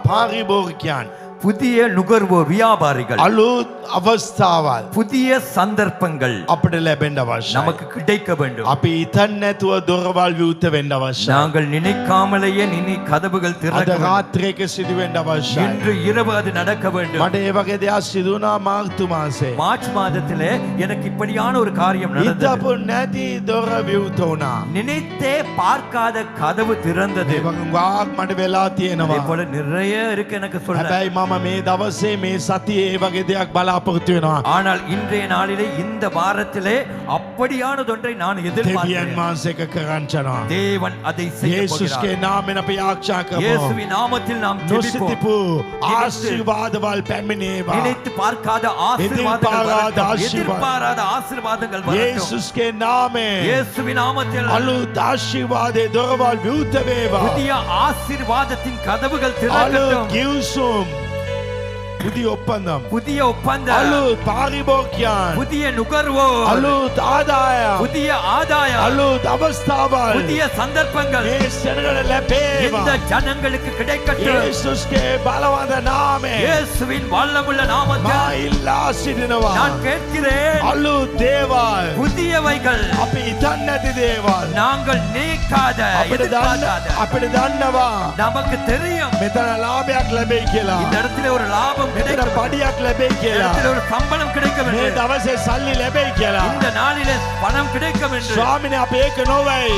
Speaker 1: පාරිභෝගිකයන්
Speaker 2: புதிய நுகர்வோர் வியாபாரிகள்,
Speaker 1: අලුත් අවස්ථාවල්
Speaker 2: புதிய சந்தர்ப்பங்கள்
Speaker 1: අපිට ලැබෙන්න අවශ්‍යයි.
Speaker 2: நமக்கு கிடைக்க வேண்டும்.
Speaker 1: අපි ඉතන් නැතුව දොරවල් විවෘත වෙන්න අවශ්‍යයි.
Speaker 2: நாங்கள் நினைக்காமலேயே நினை கதவுகள்
Speaker 1: අද
Speaker 2: திறக்க வேண்டும்.
Speaker 1: රාත්‍රියක සිදු වෙන්න අවශ්‍යයි.
Speaker 2: இன்று இரவு அது நடக்க வேண்டும்.
Speaker 1: මට ඒ වගේ දෙයක් සිදු වුණා මාර්තු මාසේ.
Speaker 2: மார்ச் மாதத்திலே எனக்கு இப்படியான ஒரு காரியம் நடந்தது.
Speaker 1: ඉතපු නැති දොර විවෘත වුණා.
Speaker 2: நினைத்தே பார்க்காத கதவு திறந்தது.
Speaker 1: ඒ වගේ ගාක් මට වෙලා
Speaker 2: அதே
Speaker 1: තියෙනවා.
Speaker 2: போல நிறைய இருக்கு எனக்கு சொல்ல.
Speaker 1: හැබැයි මම මේ දවසේ මේ සතියේ ඒ වගේ දෙයක් බලාපොරොත්තු වෙනවා.
Speaker 2: ஆனால் இன்றைய நாளிலே இந்த வாரத்திலே அப்படியானதொன்றை நான்
Speaker 1: දෙවියන්
Speaker 2: எதிர்பார்க்கிறேன்.
Speaker 1: වහන්සේ එක කරන්න යනවා.
Speaker 2: தேவன் அதை செய்ய
Speaker 1: යේසුස්ගේ
Speaker 2: போகிறார்.
Speaker 1: නාමයෙන් අපි ආරක්ෂා කරමු.
Speaker 2: இயேசுவின் நாமத்தில் நாம் ஜெபிப்போம்.
Speaker 1: නොසිතිපු ආශිර්වාදවල් පැමිණේවා.
Speaker 2: நினைத்து பார்க்காத ஆசீர்வாதங்கள்
Speaker 1: எதிர்பாராத
Speaker 2: வரட்டும்.
Speaker 1: ஆசீர்வாதம்.
Speaker 2: எதிர்பாராத ஆசீர்வாதங்கள் வரட்டும்.
Speaker 1: යේසුස්ගේ නාමයෙන්
Speaker 2: இயேசுவின் நாமத்தில்
Speaker 1: අලුත් ආශිර්වාදයේ දොරවල් විවෘත වේවා.
Speaker 2: புதிய ஆசீர்வாதத்தின் கதவுகள்
Speaker 1: අලුත්
Speaker 2: திறக்கட்டும்.
Speaker 1: කිව්සුම් புதிய ஒப்பந்தம்
Speaker 2: புதிய ஒப்பந்தம்,
Speaker 1: අලුත් පාරිභෝගිකයන්
Speaker 2: புதிய நுகர்வோர்,
Speaker 1: අලුත් ආදායම්
Speaker 2: புதிய ஆதாயம்,
Speaker 1: අලුත් අවස්ථාවල්
Speaker 2: புதிய சந்தர்ப்பங்கள்
Speaker 1: මේ සෙනගට ලැබේවා.
Speaker 2: இந்த ஜனங்களுக்கு கிடைக்கட்டும்.
Speaker 1: යේසුස්ගේ බලවන්ත නාමයෙන්
Speaker 2: இயேசுவின் வல்லமுள்ள நாமத்தில்
Speaker 1: මා ඉල්ලා සිටිනවා.
Speaker 2: நான் கேட்கிறேன்.
Speaker 1: අලුත් දේවල්
Speaker 2: புதியவைகள்
Speaker 1: අපි හිතන්නේ නැති දේවල්
Speaker 2: நாங்கள் நினைக்காத, எதிர்பார்க்காத,
Speaker 1: අපිට දන්නවා
Speaker 2: நமக்கு தெரியும்
Speaker 1: මෙතන ලාභයක් ලැබෙයි කියලා.
Speaker 2: இந்த இடத்துல இடத்திலே ஒரு லாபம்
Speaker 1: මෙතන
Speaker 2: கிடைக்க வேண்டும்.
Speaker 1: පඩියක් ලැබෙයි කියලා.
Speaker 2: இடத்திலே ஒரு சம்பளம் கிடைக்க
Speaker 1: මේ
Speaker 2: வேண்டும்.
Speaker 1: දවසේ සල්ලි ලැබෙයි කියලා.
Speaker 2: இந்த நாளிலே பணம் கிடைக்கும் என்று
Speaker 1: ස්වාමිනේ අප ඒක නොවයි.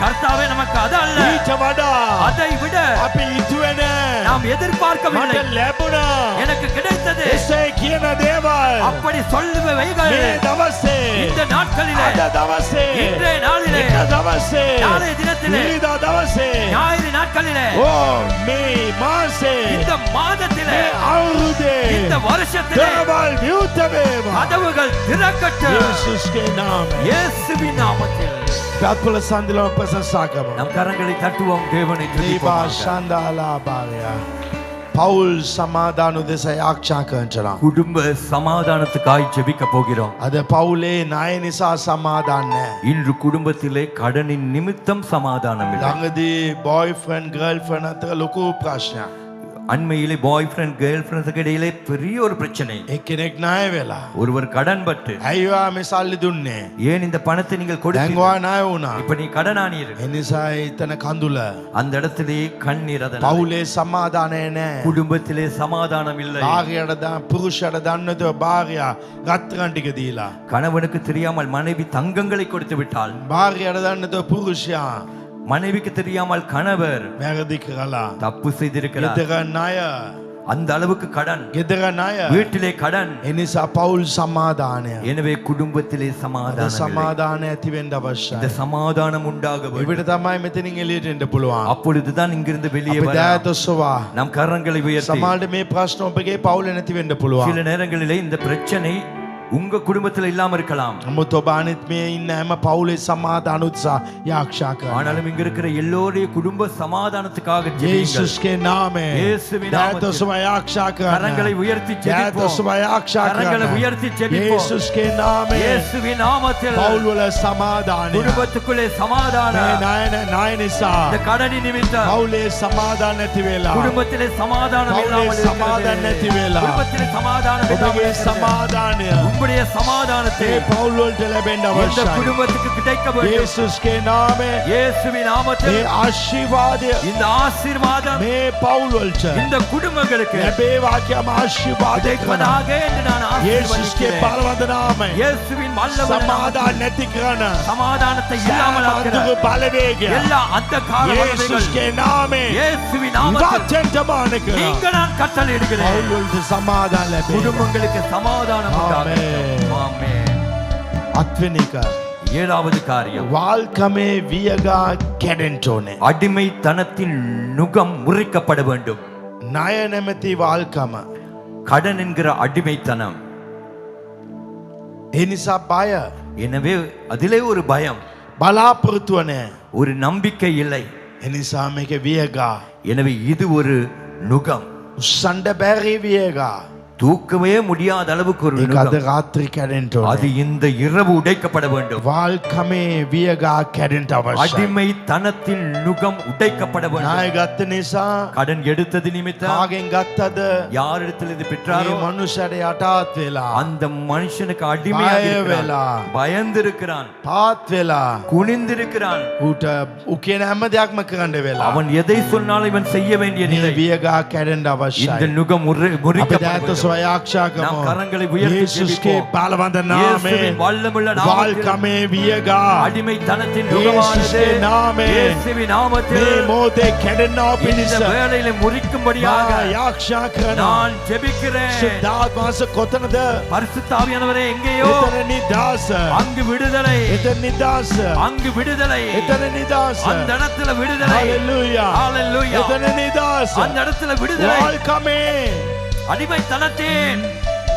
Speaker 2: கர்த்தாவே நமக்கு அது அல்ல,
Speaker 1: ඊට වඩා
Speaker 2: அதை விட
Speaker 1: අපි ඉතුවෙන
Speaker 2: நாம் எதிர்பார்க்கவில்லை.
Speaker 1: මට ලැබුණා.
Speaker 2: எனக்கு கிடைத்தது
Speaker 1: එසේ කියන දේවල්
Speaker 2: அப்படி சொல்லுவைகள்
Speaker 1: මේ දවසේ
Speaker 2: இந்த நாட்களிலே,
Speaker 1: අද දවසේ
Speaker 2: இன்றைய நாளிலே,
Speaker 1: එක දවසේ
Speaker 2: நாளைய தினத்திலே,
Speaker 1: ඉරිදා දවසේ
Speaker 2: ஞாயிறு நாட்களிலே,
Speaker 1: ඕ මේ මාසේ
Speaker 2: இந்த மாதத்திலே,
Speaker 1: මේ අවුරුද්දේ
Speaker 2: இந்த வருஷத்திலே
Speaker 1: දේවල් විවෘත වේවා.
Speaker 2: கதவுகள் திறக்கட்டும்.
Speaker 1: යේසුස්ගේ නාමයෙන්.
Speaker 2: இயேசுவின் நாமத்தில்
Speaker 1: ගත්පොළ සඳලම ප්‍රශංසා කරමු.
Speaker 2: நம் கரங்களை தட்டுவோம், தேவனை
Speaker 1: දීපා
Speaker 2: துதிப்போம்.
Speaker 1: ශන්දාලා බාලය. පවුල් සමාදාන උදෙසා යාක්ෂා කරනවා.
Speaker 2: குடும்ப சமாதானத்துக்காய் ஜெபிக்க போகிறோம்.
Speaker 1: අද පවුලේ ණය නිසා සමාදාන නැහැ.
Speaker 2: இன்று குடும்பத்திலே கடனின் நிமித்தம் சமாதானம் இல்லை.
Speaker 1: ළඟදී බොයිෆ්‍රෙන්ඩ් ගර්ල්ෆ්‍රෙන්ඩ් අතර ලොකු ප්‍රශ්නයක්.
Speaker 2: அண்மையிலே பாய் ஃப்ரெண்ட் கேர்ள் ஃப்ரெண்ட்ஸுக்கு இடையிலே பெரிய ஒரு பிரச்சனை.
Speaker 1: එක්කෙනෙක් ණය වෙලා.
Speaker 2: ஒருவர் கடன் பட்டு,
Speaker 1: ඇයි ඔයා මේ සල්ලි දුන්නේ?
Speaker 2: ஏன் இந்த பணத்தை நீங்கள்
Speaker 1: දැන්
Speaker 2: கொடுத்தீங்க?
Speaker 1: ඔයා ණය වුණා.
Speaker 2: இப்ப நீ கடனானீர்.
Speaker 1: ඒ නිසා ඊතන කඳුල.
Speaker 2: அந்த இடத்திலே கண்ணீர். அதனால்
Speaker 1: පවුලේ සමාදානය නැහැ.
Speaker 2: குடும்பத்திலே சமாதானம் இல்லை.
Speaker 1: භාර්යාට පුරුෂයාට දන්නතෝ භාර්යා රත්තරන් ටික දීලා.
Speaker 2: கணவனுக்கு தெரியாமல் மனைவி தங்கங்களை கொடுத்து விட்டாள்.
Speaker 1: භාර්යාට දන්නතෝ පුරුෂයා
Speaker 2: மனைவிக்கு தெரியாமல் கணவர்
Speaker 1: වැරදි කරලා.
Speaker 2: தப்பு செய்திருக்கிறார்.
Speaker 1: ගෙදර ණය.
Speaker 2: அந்த அளவுக்கு கடன்,
Speaker 1: ගෙදර ණය.
Speaker 2: வீட்டிலே கடன்.
Speaker 1: ඒ නිසා පවුල් සමාදානය.
Speaker 2: எனவே குடும்பத்திலே
Speaker 1: අද
Speaker 2: சமாதானம் இல்லை.
Speaker 1: සමාදානය ඇති වෙන්න
Speaker 2: இந்த
Speaker 1: අවශ්‍යයි.
Speaker 2: சமாதானம் உண்டாக வேண்டும்.
Speaker 1: එවිට තමයි මෙතනින් එළියට එන්න පුළුවන්.
Speaker 2: அப்பொழுதுதான் இங்கிருந்து வெளியே
Speaker 1: අපි
Speaker 2: வரலாம்.
Speaker 1: දෑතොස්සවා.
Speaker 2: நம் கரங்களை உயர்த்தி.
Speaker 1: සමහරට මේ ප්‍රශ්න ඔබගේ පවුලේ නැති වෙන්න පුළුවන්.
Speaker 2: சில நேரங்களிலே இந்த பிரச்சனை உங்க குடும்பத்தில் இல்லாம இருக்கலாம்.
Speaker 1: නමුත් ඔබ අනිත් මේ ඉන්න හැම පවුලේ සමාදාන උත්සාහ යාක්ෂා කරන්න.
Speaker 2: ஆனாலும் இங்க இருக்கிற எல்லோருடைய குடும்ப சமாதானத்துக்காக ஜெபியுங்கள்.
Speaker 1: යේසුස්ගේ නාමයෙන්.
Speaker 2: இயேசுவின் நாமத்தில்
Speaker 1: දෑතොස්සවා යාක්ෂා
Speaker 2: கரங்களை
Speaker 1: කරන්න.
Speaker 2: உயர்த்தி ஜெபிப்போம்.
Speaker 1: දෑතොස්සවා යාක්ෂා
Speaker 2: கரங்களை
Speaker 1: කරන්න.
Speaker 2: உயர்த்தி ஜெபிப்போம்.
Speaker 1: යේසුස්ගේ නාමයෙන්.
Speaker 2: இயேசுவின் நாமத்தில்
Speaker 1: පවුල් වල සමාදානය.
Speaker 2: குடும்பத்துக்குள்ளே
Speaker 1: මේ
Speaker 2: சமாதானம்.
Speaker 1: ණය නිසා
Speaker 2: இந்த கடனி நிமித்தம்
Speaker 1: පවුලේ සමාදාන නැති වෙලා.
Speaker 2: குடும்பத்திலே சமாதானம்
Speaker 1: பவுலே
Speaker 2: இல்லாமல்
Speaker 1: சமாதானம்
Speaker 2: இருக்கிறது.
Speaker 1: නැති වෙලා.
Speaker 2: குடும்பத்திலே சமாதானம் இல்லாமல்
Speaker 1: ඔබගේ
Speaker 2: இருக்கிறது.
Speaker 1: සමාදානය
Speaker 2: உங்களுடைய சமாதானத்தை
Speaker 1: මේ පවුල් වලට ලැබෙන්න
Speaker 2: இந்த
Speaker 1: අවශ්‍යයි.
Speaker 2: குடும்பத்துக்கு கிடைக்க வேண்டும்.
Speaker 1: යේසුස්ගේ නාමයෙන්
Speaker 2: இயேசுவின் நாமத்தில்
Speaker 1: මේ ආශිර්වාදය
Speaker 2: இந்த ஆசீர்வாதம்
Speaker 1: මේ පවුල් වලට
Speaker 2: இந்த குடும்பங்களுக்கு
Speaker 1: ලැබේවා කියම ආශිර්වාද කරනවා.
Speaker 2: கிடைப்பதாக என்று நான்
Speaker 1: යේසුස්ගේ
Speaker 2: ஆசீர்வதிக்கிறேன்.
Speaker 1: බලවන්ත නාමයෙන්
Speaker 2: இயேசுவின் வல்லமையான
Speaker 1: සමාදාන නැති කරන
Speaker 2: சமாதானத்தை இல்லாமல் ஆக்கிற
Speaker 1: සෑම බලවේගය
Speaker 2: எல்லா அந்த கால
Speaker 1: යේසුස්ගේ නාමයෙන්
Speaker 2: இயேசுவின் நாமத்தில்
Speaker 1: ඉවත්ෙන්ට මාන කරනවා.
Speaker 2: நீங்க நான் கட்டளையிடுகிறேன்.
Speaker 1: පවුල් වලට සමාදාන ලැබේවා.
Speaker 2: குடும்பங்களுக்கு சமாதானம் உண்டாகட்டும். ஆமென்.
Speaker 1: අත්වෙන එක
Speaker 2: ஏழாவது காரியம்,
Speaker 1: வாල්කමේ වියගා කැඩෙන්න ඕනේ.
Speaker 2: அடிமைத்தனத்தின் நுகம் முறிக்கப்பட வேண்டும்.
Speaker 1: ණය නැමැති வாල්කම.
Speaker 2: கடன் என்கிற அடிமைத்தனம்.
Speaker 1: ඒ නිසා බය
Speaker 2: எனவே அதிலே ஒரு பயம்,
Speaker 1: බලාපොරොත්තුව නැහැ.
Speaker 2: ஒரு நம்பிக்கை இல்லை.
Speaker 1: ඒ නිසා මේක වියගා.
Speaker 2: எனவே இது ஒரு நுகம்.
Speaker 1: උස්සන්න බැරි වියගා.
Speaker 2: தூக்கவே முடியாத அளவுக்கு ஒரு
Speaker 1: ඒක අද
Speaker 2: நுகம்.
Speaker 1: රාත්‍රී කැඩෙන්න
Speaker 2: அது
Speaker 1: ඕනේ.
Speaker 2: இந்த இரவு உடைக்கப்பட வேண்டும்.
Speaker 1: வாල්කමේ වියගා කැඩෙන්න අවශ්‍යයි.
Speaker 2: அடிமைத்தனத்தின் நுகம் உடைக்கப்பட வேண்டும்.
Speaker 1: ණය ගත්ත නිසා
Speaker 2: கடன் எடுத்தது நிமித்தம்
Speaker 1: කාගෙන් ගත්තද?
Speaker 2: யாரிடத்தில் இது
Speaker 1: මේ
Speaker 2: பெற்றாரோ
Speaker 1: මනුෂ්‍යයට යටාත් වෙලා,
Speaker 2: அந்த மனுஷனுக்கு அடிமையாக
Speaker 1: பய
Speaker 2: இருக்கிறான்.
Speaker 1: வேளா.
Speaker 2: பயந்திருக்கிறான்,
Speaker 1: පාත් වෙලා,
Speaker 2: குனிந்திருக்கிறான்.
Speaker 1: ඌට කියන හැම දෙයක්ම කරන්න වෙලා.
Speaker 2: அவன் எதை சொன்னாலும் இவன் செய்ய வேண்டிய
Speaker 1: මේ
Speaker 2: நிலை.
Speaker 1: වියගා කැඩෙන්න
Speaker 2: இந்த
Speaker 1: අවශ්‍යයි.
Speaker 2: நுகம்
Speaker 1: අපි
Speaker 2: முறிக்கப்பட வேண்டும்.
Speaker 1: දෑතොස්සව යාක්ෂා
Speaker 2: நாம்
Speaker 1: කරමු.
Speaker 2: கரங்களை உயர்த்தி
Speaker 1: යේසුස්ගේ
Speaker 2: ஜெபிப்போம்.
Speaker 1: බලවන්ත
Speaker 2: இயேசுவின்
Speaker 1: නාමයෙන්
Speaker 2: வல்லமுள்ள நாமத்தில்
Speaker 1: வாල්කමේ වියගා
Speaker 2: அடிமைத்தனத்தின் நுகமானது
Speaker 1: இயேசுவின் நாமத்தில்
Speaker 2: இயேசுவின்
Speaker 1: මේ
Speaker 2: நாமத்தில்
Speaker 1: මොහොතේ කැඩෙන්නව පිණිස
Speaker 2: இந்த வேளையிலே முறிக்கும்படியாக
Speaker 1: යාක්ෂා කරනවා.
Speaker 2: நான் ஜெபிக்கிறேன்.
Speaker 1: සුද්ධාත්මාස කොතනද?
Speaker 2: பரிசுத்த ஆவியானவரே எங்கேயோ
Speaker 1: එතන නිදාස.
Speaker 2: அங்கு விடுதலை,
Speaker 1: එතන නිදාස.
Speaker 2: அங்கு விடுதலை,
Speaker 1: එතන නිදාස.
Speaker 2: அந்த இடத்துல விடுதலை.
Speaker 1: හalleluya.
Speaker 2: ஹalleluya.
Speaker 1: එතන නිදාස.
Speaker 2: அந்த இடத்துல விடுதலை.
Speaker 1: வாල්කමේ
Speaker 2: அடிமைத்தனத்தின்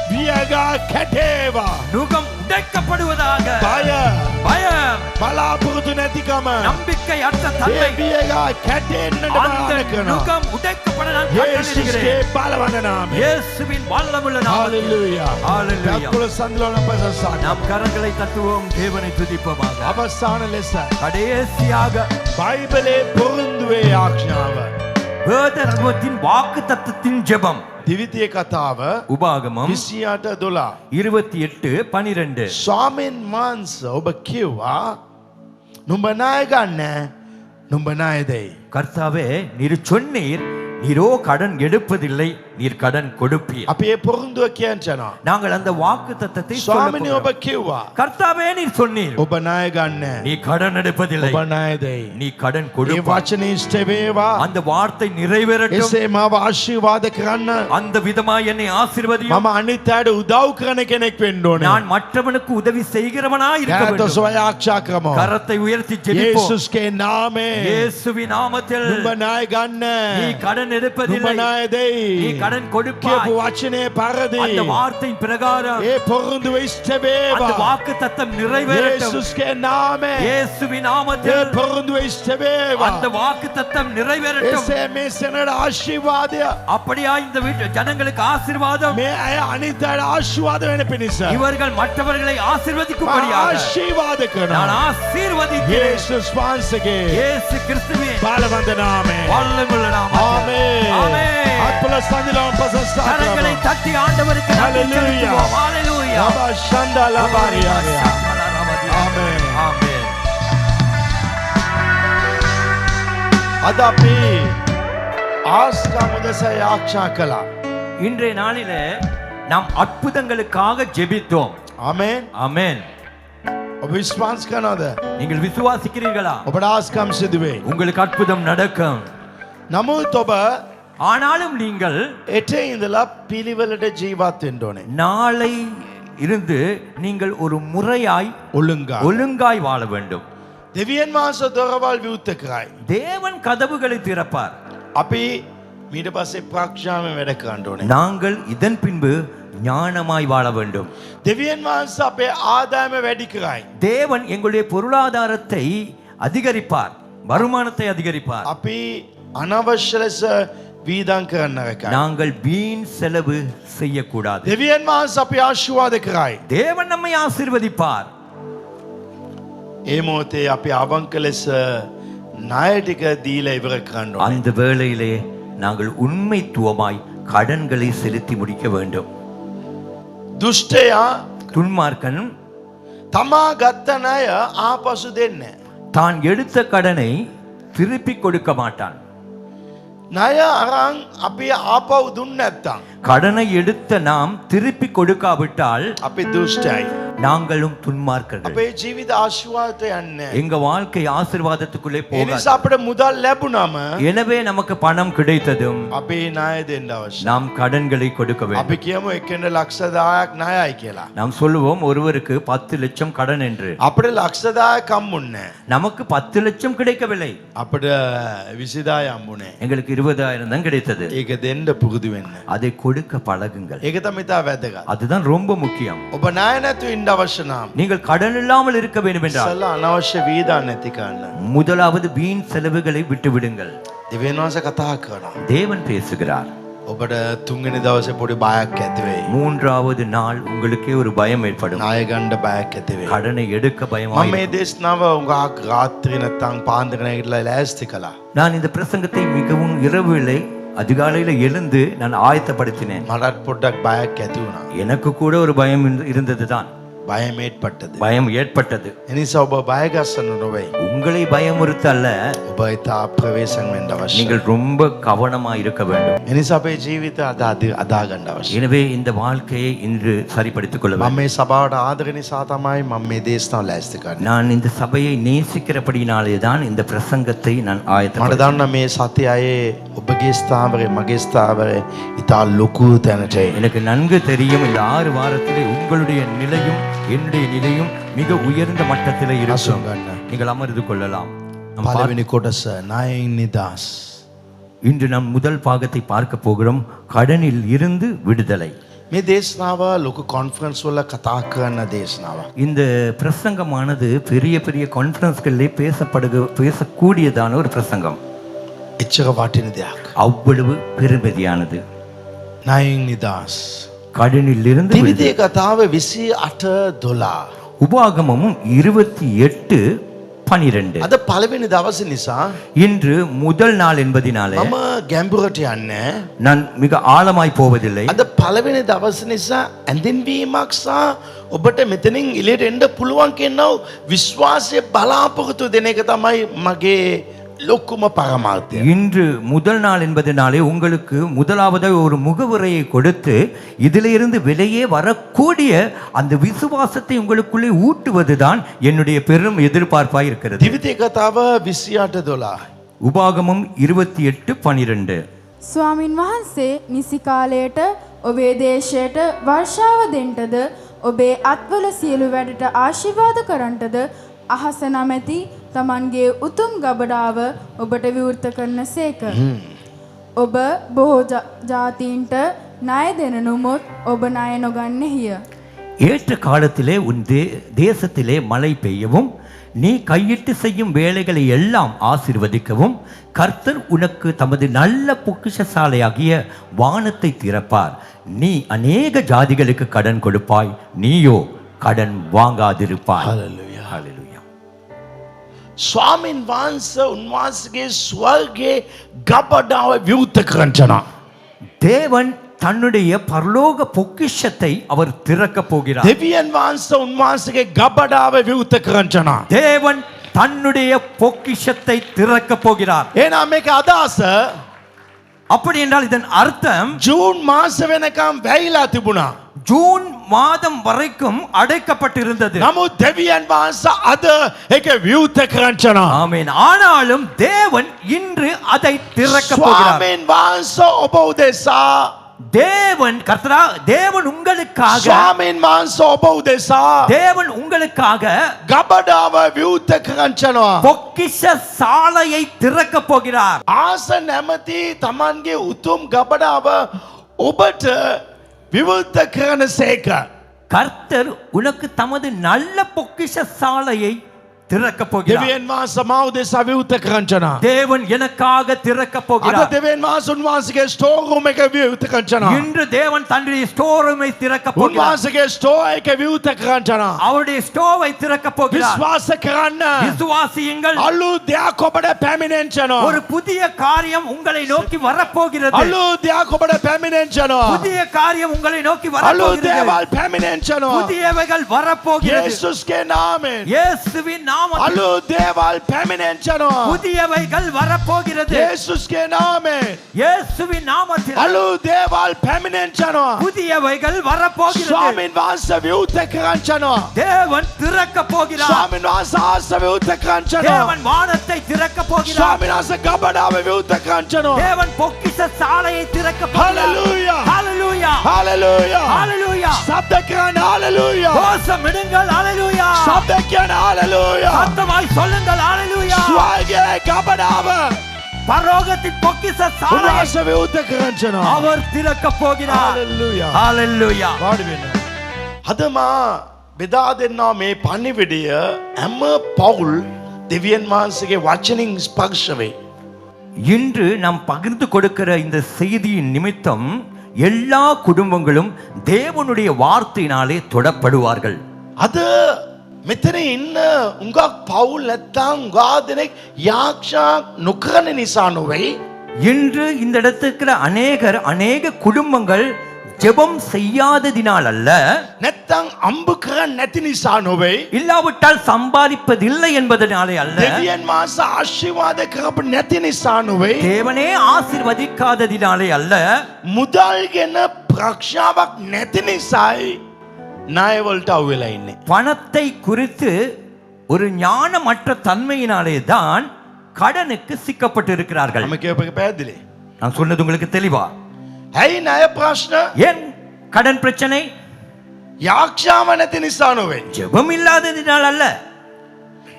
Speaker 1: වියගා කැටේවා.
Speaker 2: நுகம் உடைக்கப்படுவதாக.
Speaker 1: බය,
Speaker 2: பயம்,
Speaker 1: බලාපොරොත්තු නැතිකම,
Speaker 2: நம்பிக்கை அற்ற
Speaker 1: මේ
Speaker 2: தன்மை,
Speaker 1: වියගා කැටෙන්නට
Speaker 2: அந்த
Speaker 1: බාර කරනවා.
Speaker 2: நுகம் உடைக்கப்பட நான்
Speaker 1: යේසුස්ගේ
Speaker 2: கட்டளையிடுகிறேன்.
Speaker 1: බලවන්ත නාමයෙන්.
Speaker 2: இயேசுவின் வல்லமுள்ள நாமத்தில்.
Speaker 1: හalleluya.
Speaker 2: ஹalleluya.
Speaker 1: දක්කොළ සඳලන ප්‍රශංසා කරමු.
Speaker 2: நாம் கரங்களை தட்டுவோம், தேவனை துதிப்போமாக.
Speaker 1: අවසාන ලෙස
Speaker 2: கடைசியாக
Speaker 1: බයිබලේ පොරොන්දුවේ ආඥාව.
Speaker 2: வேதத்தின் வாக்கு தத்தத்தின் ஜெபம்.
Speaker 1: දිවිතිය කතාව
Speaker 2: உபாகமம்
Speaker 1: 28:12.
Speaker 2: 28:12.
Speaker 1: ස්වාමීන් වහන්සේ ඔබ කිව්වා නුඹ ණය ගන්න නුඹ ණය දෙයි.
Speaker 2: கர்த்தாவே, நீர் சொன்னீர், நீரோ கடன் எடுப்பதில்லை, நீர் கடன் கொடுப்பீர்.
Speaker 1: අපි ඒ පොරොන්දුව කියන්නවා.
Speaker 2: நாங்கள் அந்த வாக்குத்தத்தத்தை
Speaker 1: ස්වාමිනේ ඔබ
Speaker 2: சொல்லுகிறோம்.
Speaker 1: කිව්වා.
Speaker 2: கர்த்தாவே நீர் சொன்னீர்,
Speaker 1: ඔබ ණය ගන්නෑ.
Speaker 2: நீ கடன் எடுப்பதில்லை,
Speaker 1: ඔබ ණය දෙයි.
Speaker 2: நீ கடன்
Speaker 1: මේ
Speaker 2: கொடுப்பாய்.
Speaker 1: වචනේ ඉෂ්ට වේවා.
Speaker 2: அந்த வார்த்தை நிறைவேறட்டும்.
Speaker 1: එසේ මාව ආශිර්වාද කරන්න.
Speaker 2: அந்த விதமாய் என்னை ஆசீர்வதியும்.
Speaker 1: මම අනිත් අයට උදව් කරන කෙනෙක් වෙන්න ඕනේ.
Speaker 2: நான் மற்றவனுக்கு உதவி செய்கிறவனாய் இருக்க
Speaker 1: කෑත
Speaker 2: வேண்டும்.
Speaker 1: සොයාක්ෂා කරමු.
Speaker 2: கரத்தை உயர்த்தி ஜெபிப்போம்.
Speaker 1: යේසුස්ගේ නාමේ.
Speaker 2: இயேசுவின் நாமத்தில்
Speaker 1: නුඹ ණය ගන්න.
Speaker 2: நீ கடன்
Speaker 1: නුඹ
Speaker 2: எடுப்பதில்லை,
Speaker 1: ණය දෙයි.
Speaker 2: நீ கடன்
Speaker 1: කියපු
Speaker 2: கொடுப்பாய்.
Speaker 1: වචනේ පරිදි.
Speaker 2: அந்த வார்த்தையின் பிரகாரம்
Speaker 1: ඒ පොරොන්දුව ඉෂ්ට
Speaker 2: அந்த
Speaker 1: වේවා.
Speaker 2: வாக்குத்தத்தம் நிறைவேறட்டும்.
Speaker 1: යේසුස්ගේ නාමේ.
Speaker 2: இயேசுவின்
Speaker 1: ඒ
Speaker 2: நாமத்தில்
Speaker 1: පොරොන්දුව ඉෂ්ට වේවා.
Speaker 2: அந்த வாக்குத்தத்தம் நிறைவேறட்டும்.
Speaker 1: එසේ මේ සෙනට ආශිර්වාදය
Speaker 2: அப்படியா இந்த வீட்டு ஜனங்களுக்கு ஆசீர்வாதம்,
Speaker 1: මේ අය අනිත් අයට ආශිර්වාද වෙන පිණිස
Speaker 2: இவர்கள் மற்றவர்களை ஆசீர்வதிக்கும்படியாக
Speaker 1: ආශිර්වාද
Speaker 2: நான்
Speaker 1: කරනවා.
Speaker 2: ஆசீர்வதிக்கிறேன்.
Speaker 1: යේසුස් වහන්සේගේ
Speaker 2: இயேசு கிறிஸ்துவின்
Speaker 1: බලවන්ත නාමේ.
Speaker 2: வல்லமையுள்ள நாமத்தில்.
Speaker 1: ආමේන්.
Speaker 2: ஆமென்.
Speaker 1: අත්පල සඳිලාම් ප්‍රශංසා
Speaker 2: கரங்களை
Speaker 1: කරනවා.
Speaker 2: தட்டி ஆண்டவருக்கு நன்றி
Speaker 1: Hallelujah.
Speaker 2: செலுத்துவோம். ஹalleluya.
Speaker 1: ලබා ශණ්ඩා ලබාරියාගේ. ආමේන්.
Speaker 2: ஆமென்.
Speaker 1: අද අපි ආස්කම් උදෙසා යාක්ෂා කළා.
Speaker 2: இன்றைய நாளிலே நாம் அற்புதங்களுக்காக ஜெபித்தோம்.
Speaker 1: ආමේන්.
Speaker 2: ஆமென்.
Speaker 1: ඔබ විශ්වාස කරනවද?
Speaker 2: நீங்கள் விசுவாசிக்கிறீர்களா?
Speaker 1: ඔබට ආස්කම් සිදු වෙයි.
Speaker 2: உங்களுக்கு அற்புதம் நடக்கும்.
Speaker 1: නමුත් ඔබ
Speaker 2: ஆனாலும் நீங்கள்
Speaker 1: එතේ ඉඳලා පිළිවෙලට ජීවත් වෙන්න ඕනේ.
Speaker 2: நாளை இருந்து நீங்கள் ஒரு முறையாய்
Speaker 1: ඔළුංගා.
Speaker 2: ஒழுங்காய் வாழ வேண்டும்.
Speaker 1: දෙවියන් වහන්සේ දොරවල් විවෘත කරයි.
Speaker 2: தேவன் கதவுகளை திறப்பார்.
Speaker 1: අපි ඊට පස්සේ ප්‍රඥාවෙන් වැඩ කරන්න ඕනේ.
Speaker 2: நாங்கள் இதன் பின்பு ஞானமாய் வாழ வேண்டும்.
Speaker 1: දෙවියන් වහන්සේ අපේ ආදායම වැඩි කරයි.
Speaker 2: தேவன் எங்களுடைய பொருளாதாரத்தை அதிகரிப்பார், வருமானத்தை அதிகரிப்பார்.
Speaker 1: අපි අනවශ්‍ය ලෙස වීදම් කරන්න නරකයි.
Speaker 2: நாங்கள் வீண் செலவு செய்யக்கூடாது.
Speaker 1: දෙවියන් වහන්සේ අපි ආශිර්වාද කරයි.
Speaker 2: தேவன் நம்மை ஆசீர்வதிப்பார்.
Speaker 1: ඒ මොහොතේ අපි අවංක ලෙස ණය ටික දීලා ඉවර කරන්න ඕනේ.
Speaker 2: அந்த வேளையிலே நாங்கள் உண்மைத்துவமாய் கடன்களை செலுத்தி முடிக்க வேண்டும்.
Speaker 1: දුෂ්ටයා
Speaker 2: துன்மார்க்கன்
Speaker 1: තමා ගත්ත ණය ආපසු දෙන්නේ.
Speaker 2: தான் எடுத்த கடனை திருப்பி கொடுக்க மாட்டான்.
Speaker 1: ණය අරන් අපි ආපහු දුන්නේ නැත්තම්
Speaker 2: கடனை எடுத்த நாம் திருப்பி கொடுக்காவிட்டால்
Speaker 1: අපි දුෂ්ටයි.
Speaker 2: நாங்களும் துன்மார்க்கர்கள்.
Speaker 1: අපේ ජීවිත ආශිර්වාදයට යන්නේ.
Speaker 2: எங்க வாழ்க்கை ஆசீர்வாதத்துக்குள்ளே
Speaker 1: ඒ
Speaker 2: போகாது.
Speaker 1: නිසා අපිට මුදල් ලැබුණම
Speaker 2: எனவே நமக்கு பணம் கிடைத்ததும்
Speaker 1: අපි ණය දෙන්න අවශ්‍යයි.
Speaker 2: நாம் கடன்களை கொடுக்க வேண்டும்.
Speaker 1: අපි කියමු එක්කෙනෙක් ලක්ෂ 10ක් ණයයි කියලා.
Speaker 2: நாம் சொல்லுவோம் ஒருவருக்கு 10 லட்சம் கடன் என்று.
Speaker 1: අපිට ලක්ෂ 10ක් හම්බුන්නේ නැහැ.
Speaker 2: நமக்கு 10 லட்சம் கிடைக்கவில்லை,
Speaker 1: අපිට 20000 හම්බුනේ.
Speaker 2: எங்களுக்கு 20,000 தான் கிடைத்தது.
Speaker 1: ඒක දෙන්න පුරුදු වෙන්න.
Speaker 2: அதை கொடுக்க பழகுங்கள்.
Speaker 1: ඒක තමයි තා වැදගත්.
Speaker 2: அதுதான் ரொம்ப முக்கியம்.
Speaker 1: ඔබ ණය නැතුව ඉන්න අවශ්‍ය නම්
Speaker 2: நீங்கள் கடன் இல்லாமல் இருக்க வேண்டும் என்றால்
Speaker 1: ඉස්සල්ලා අනවශ්‍ය වීදම් නැති කරන්න.
Speaker 2: முதலாவது வீண் செலவுகளை விட்டு விடுங்கள்.
Speaker 1: දෙවියන් වහන්සේ කතා කරනවා.
Speaker 2: தேவன் பேசுகிறார்.
Speaker 1: ඔබට තුන්වෙනි දවසේ පොඩි බයක් ඇති වෙයි.
Speaker 2: மூன்றாவது நாள் உங்களுக்கே ஒரு பயம் ஏற்படும்.
Speaker 1: ණය ගන්න බයක් ඇති වෙයි.
Speaker 2: கடனை எடுக்க
Speaker 1: මම
Speaker 2: பயமாய்.
Speaker 1: මේ දේශනාව උඟාක් රාත්‍රී නැත්තම් පාන්දර නැගිටලා ලෑස්ති කළා.
Speaker 2: நான் இந்த பிரசங்கத்தை மிகவும் இரவிலே அதிகாலையில எழுந்து நான் ஆயத்தப்படுத்தினேன்.
Speaker 1: මටත් පොඩ්ඩක් බයක් ඇති වුණා.
Speaker 2: எனக்கு கூட ஒரு பயம் இருந்ததுதான்.
Speaker 1: බයම ඒත්පට්ටද.
Speaker 2: பயம் ஏற்பட்டது.
Speaker 1: එනිසා ඔබ බය ගස්සන්න නොවේ.
Speaker 2: உங்களை பயமுறுத்த அல்ல,
Speaker 1: ඔබ ඊට ප්‍රවේශම් වෙන්න අවශ්‍යයි.
Speaker 2: நீங்கள் ரொம்ப கவனமா இருக்க வேண்டும்.
Speaker 1: එනිසා අපේ ජීවිතය අදා ගන්න අවශ්‍යයි.
Speaker 2: எனவே இந்த வாழ்க்கையை இன்று சரிப்படுத்திக் கொள்ள
Speaker 1: මම
Speaker 2: வேண்டும்.
Speaker 1: මේ සභාවට ආදරේ නිසා තමයි මම මේ දේශනාව ලෑස්ති කරන්නේ.
Speaker 2: நான் இந்த சபையை நேசிக்கிறபடினாலே தான் இந்த பிரசங்கத்தை நான்
Speaker 1: මට
Speaker 2: ஆயத்தப்படுத்தினேன்.
Speaker 1: දන්න මේ සතියේ ඔබගේ ස්ථාවරේ මගේ ස්ථාවරේ ඊට ලොකු තැනට එයි.
Speaker 2: எனக்கு நன்கு தெரியும் இந்த 6 வாரத்திலே உங்களுடைய நிலையும் என்னுடைய நிலையும் மிக உயர்ந்த மட்டத்திலே இருக்கும்.
Speaker 1: අසුන් ගන්න.
Speaker 2: நீங்கள் அமர்ந்து கொள்ளலாம். நாம்
Speaker 1: පළවෙනි කොටස ණයෙන් නිදහස්.
Speaker 2: இன்று நாம் முதல் பாகத்தை பார்க்க போகிறோம், கடனில் இருந்து விடுதலை.
Speaker 1: මේ දේශනාව ලොකු කොන්ෆරන්ස් වල කතා කරන දේශනාවක්.
Speaker 2: இந்த பிரசங்கமானது பெரிய பெரிய கான்ஃபரன்ஸ்களிலே பேசக்கூடியதான ஒரு பிரசங்கம்.
Speaker 1: එච්චර වටින දෙයක්.
Speaker 2: அவ்வளவு பெருமதியானது.
Speaker 1: ණයෙන් නිදහස්.
Speaker 2: கடனில் இருந்து விடுதலை.
Speaker 1: ත්‍රිවිධ කතාව 28:12.
Speaker 2: உபாகமமும் 28:12.
Speaker 1: අද පළවෙනි දවසේ නිසා
Speaker 2: இன்று முதல் நாள் என்பதினாலே
Speaker 1: මම ගැඹුරට යන්නේ.
Speaker 2: நான் மிக ஆழமாய் போவதில்லை.
Speaker 1: අද පළවෙනි දවසේ නිසා ඇඳින්වීමක් සහ ඔබට මෙතනින් එළියට එන්න පුළුවන් කියනව විශ්වාසයේ බලාපොරොත්තු දෙන එක තමයි මගේ ලොකුම පරමාර්ථය.
Speaker 2: இன்று முதல் நாள் என்பதனாலே உங்களுக்கு முதலாவது ஒரு முகவுரையை கொடுத்து இதிலிருந்து வெளியே வரக்கூடிய அந்த விசுவாசத்தை உங்களுக்குள்ளே ஊட்டுவதுதான் என்னுடைய பெரும் எதிர்பார்ப்பாய் இருக்கிறது.
Speaker 1: දිවිතේ කතාව 28:12.
Speaker 2: உபாகமம் 28:12.
Speaker 3: ස්වාමින් වහන්සේ නිසි කාලයට ඔබේ දේශයට වර්ෂාව දෙන්නටද ඔබේ අත්වල සියලු වැඩට ආශිර්වාද කරන්නටද අහස නැමැති තමන්ගේ උතුම් ගබඩාව ඔබට විවෘත කරන සේක. ඔබ බොහෝ ජාතීන්ට ණය දෙන නමුත් ඔබ ණය නොගන්නෙහිය.
Speaker 2: ஏற்ற காலத்திலே உன் தேசத்திலே மழை பெய்யவும் நீ கையிட்டு செய்யும் வேலைகளை எல்லாம் ஆசீர்வதிக்கவும் கர்த்தர் உனக்கு தமது நல்ல பொக்கிஷசாலையாகிய வானத்தை திறப்பார். நீ அநேக ஜாதிகளுக்கு கடன் கொடுப்பாய், நீயோ கடன் வாங்காதிருப்பாய்.
Speaker 1: Hallelujah.
Speaker 2: Hallelujah.
Speaker 1: ස්වාමින් වහන්සේ උන්වහන්සේගේ ස්වර්ගයේ ගබඩාව විවෘත කරනවා.
Speaker 2: தேவன் தன்னுடைய பரலோக பொக்கிஷத்தை அவர் திறக்க போகிறார்.
Speaker 1: දෙවියන් වහන්සේ උන්වහන්සේගේ ගබඩාව විවෘත කරනවා.
Speaker 2: தேவன் தன்னுடைய பொக்கிஷத்தை திறக்க போகிறார்.
Speaker 1: එහෙනම් මේක අදහස
Speaker 2: அப்படி என்றால் இதன் அர்த்தம்
Speaker 1: ජූන් මාස වෙනකම් වැහිලා තිබුණා.
Speaker 2: ஜூன் மாதம் வரைக்கும் அடைக்கப்பட்டிருந்தது.
Speaker 1: නමුත් දෙවියන් වහන්සේ අද ඒක විවෘත කරනවා.
Speaker 2: ஆமென். ஆனாலும் தேவன் இன்று அதை திறக்க போகிறார்.
Speaker 1: ස්වාමීන් වහන්සේ ඔබ උදෙසා
Speaker 2: தேவன் கர்த்தரா தேவன் உங்களுக்காக
Speaker 1: ස්වාමීන් වහන්සේ ඔබ උදෙසා
Speaker 2: தேவன் உங்களுக்காக
Speaker 1: ගබඩාව විවෘත කරනවා.
Speaker 2: பொக்கிஷ சாலையை திறக்க போகிறார்.
Speaker 1: ආස නැමැති Tamanගේ උතුම් ගබඩාව ඔබට විවෘත කරන සේක.
Speaker 2: கர்த்தர் உனக்கு தமது நல்ல பொக்கிஷ சாலையை திறக்க போகிறார்.
Speaker 1: දෙවියන් වහන්සේ මා උදෙසා විවෘත කරනවා.
Speaker 2: தேவன் எனக்காக திறக்க
Speaker 1: අද
Speaker 2: போகிறார்.
Speaker 1: දෙවියන් වහන්සේ උන්වහන්සේගේ ස්ටෝර් රූම් එක විවෘත කරනවා.
Speaker 2: இன்று தேவன் தன்னுடைய ஸ்டோர் ரூமை திறக்க போகிறார்.
Speaker 1: උන්වහන්සේගේ ස්ටෝර් එක විවෘත කරනවා.
Speaker 2: அவருடைய ஸ்டோவை திறக்க போகிறார்.
Speaker 1: විශ්වාස කරන්න.
Speaker 2: விசுவாசியுங்கள்.
Speaker 1: අලුත් දෙයක් ඔබට පැමිණෙනවා.
Speaker 2: ஒரு புதிய காரியம் உங்களை நோக்கி வரப்போகிறது.
Speaker 1: අලුත් දෙයක් ඔබට පැමිණෙනවා.
Speaker 2: புதிய காரியம் உங்களை நோக்கி
Speaker 1: අලුත්
Speaker 2: வரப்போகிறது.
Speaker 1: දේවල් පැමිණෙනවා.
Speaker 2: புதியவைகள் வரப்போகிறது.
Speaker 1: යේසුස්ගේ නාමයෙන්
Speaker 2: இயேசுவின் நாமத்தில்
Speaker 1: අලුත් දේවල් පැමිණෙනවා.
Speaker 2: புதியவைகள் வரப்போகிறது.
Speaker 1: යේසුස්ගේ නාමයෙන්
Speaker 2: இயேசுவின் நாமத்தில்
Speaker 1: අලුත් දේවල් පැමිණෙනවා.
Speaker 2: புதியவைகள் வரப்போகிறது.
Speaker 1: ස්වාමීන් වහන්සේ විවෘත කරනවා.
Speaker 2: தேவன் திறக்க போகிறார்.
Speaker 1: ස්වාමීන් වහන්සේ ආස විවෘත කරනවා.
Speaker 2: தேவன் வானத்தை திறக்க போகிறார்.
Speaker 1: ස්වාමීන් වහන්සේ ගබඩාව විවෘත කරනවා.
Speaker 2: தேவன் பொக்கிஷ சாலையை திறக்க போகிறார்.
Speaker 1: Hallelujah.
Speaker 2: ஹalleluya.
Speaker 1: Hallelujah.
Speaker 2: ஹalleluya.
Speaker 1: ශබ්ද කරන්න hallelujah.
Speaker 2: கோஷமிடுங்கள் ஹalleluya.
Speaker 1: ශබ්ද කියන්න hallelujah.
Speaker 2: சத்தமாய் சொல்லுங்கள் ஹalleluya.
Speaker 1: ස්වර්ගයේ ගබඩාව
Speaker 2: பரலோகத்தின் பொக்கிஷ சாலை
Speaker 1: උන්වහන්සේ විවෘත කරනවා.
Speaker 2: அவர் திறக்க போகிறார்.
Speaker 1: Hallelujah.
Speaker 2: ஹalleluya.
Speaker 1: වාඩි වෙන්න. අද මා බෙදා දෙන්නා මේ පණිවිඩය හැම පවුල් දෙවියන් වහන්සේගේ වචනින් ස්පර්ශ වේ.
Speaker 2: இன்று நாம் பகிர்ந்து கொடுக்கிற இந்த செய்தியின் நிமித்தம் எல்லா குடும்பங்களும் தேவனுடைய வார்த்தையினாலே தொடப்படுவார்கள்.
Speaker 1: අද මෙතන ඉන්න උඟක් පවුල් නැත්තම් උඟා දෙනෙක් යාක්ෂා නොකරන නිසා නොවේ.
Speaker 2: இன்று இந்த இடத்துக்கு அநேக குடும்பங்கள் ஜெபம் செய்யாததினால் அல்ல,
Speaker 1: නැත්තම් අම්බ කරන්නේ නැති නිසා නොවේ.
Speaker 2: இல்லாவிட்டால் சம்பாதிப்பதில்லை என்பதனாலே அல்ல,
Speaker 1: දෙවියන් වහන්සේ ආශිර්වාද කරපු නැති නිසා නොවේ.
Speaker 2: தேவனே ஆசீர்வதிக்காததினாலே அல்ல,
Speaker 1: මුදල් ගැන ප්‍රඥාවක් නැති නිසායි ණයවලට අවු වෙලා ඉන්නේ.
Speaker 2: பணத்தை குறித்து ஒரு ஞானமற்ற தன்மையினாலே தான் கடனுக்கு சிக்கப்பட்டு இருக்கிறார்கள்.
Speaker 1: මම කියපු එක පැහැදිලි.
Speaker 2: நான் சொன்னது உங்களுக்கு தெளிவா?
Speaker 1: ඇයි ණය ප්‍රශ්න?
Speaker 2: ஏன் கடன் பிரச்சனை?
Speaker 1: යාක්ෂාව නැති නිසා නොවේ.
Speaker 2: ஜெபம் இல்லாததினால் அல்ல.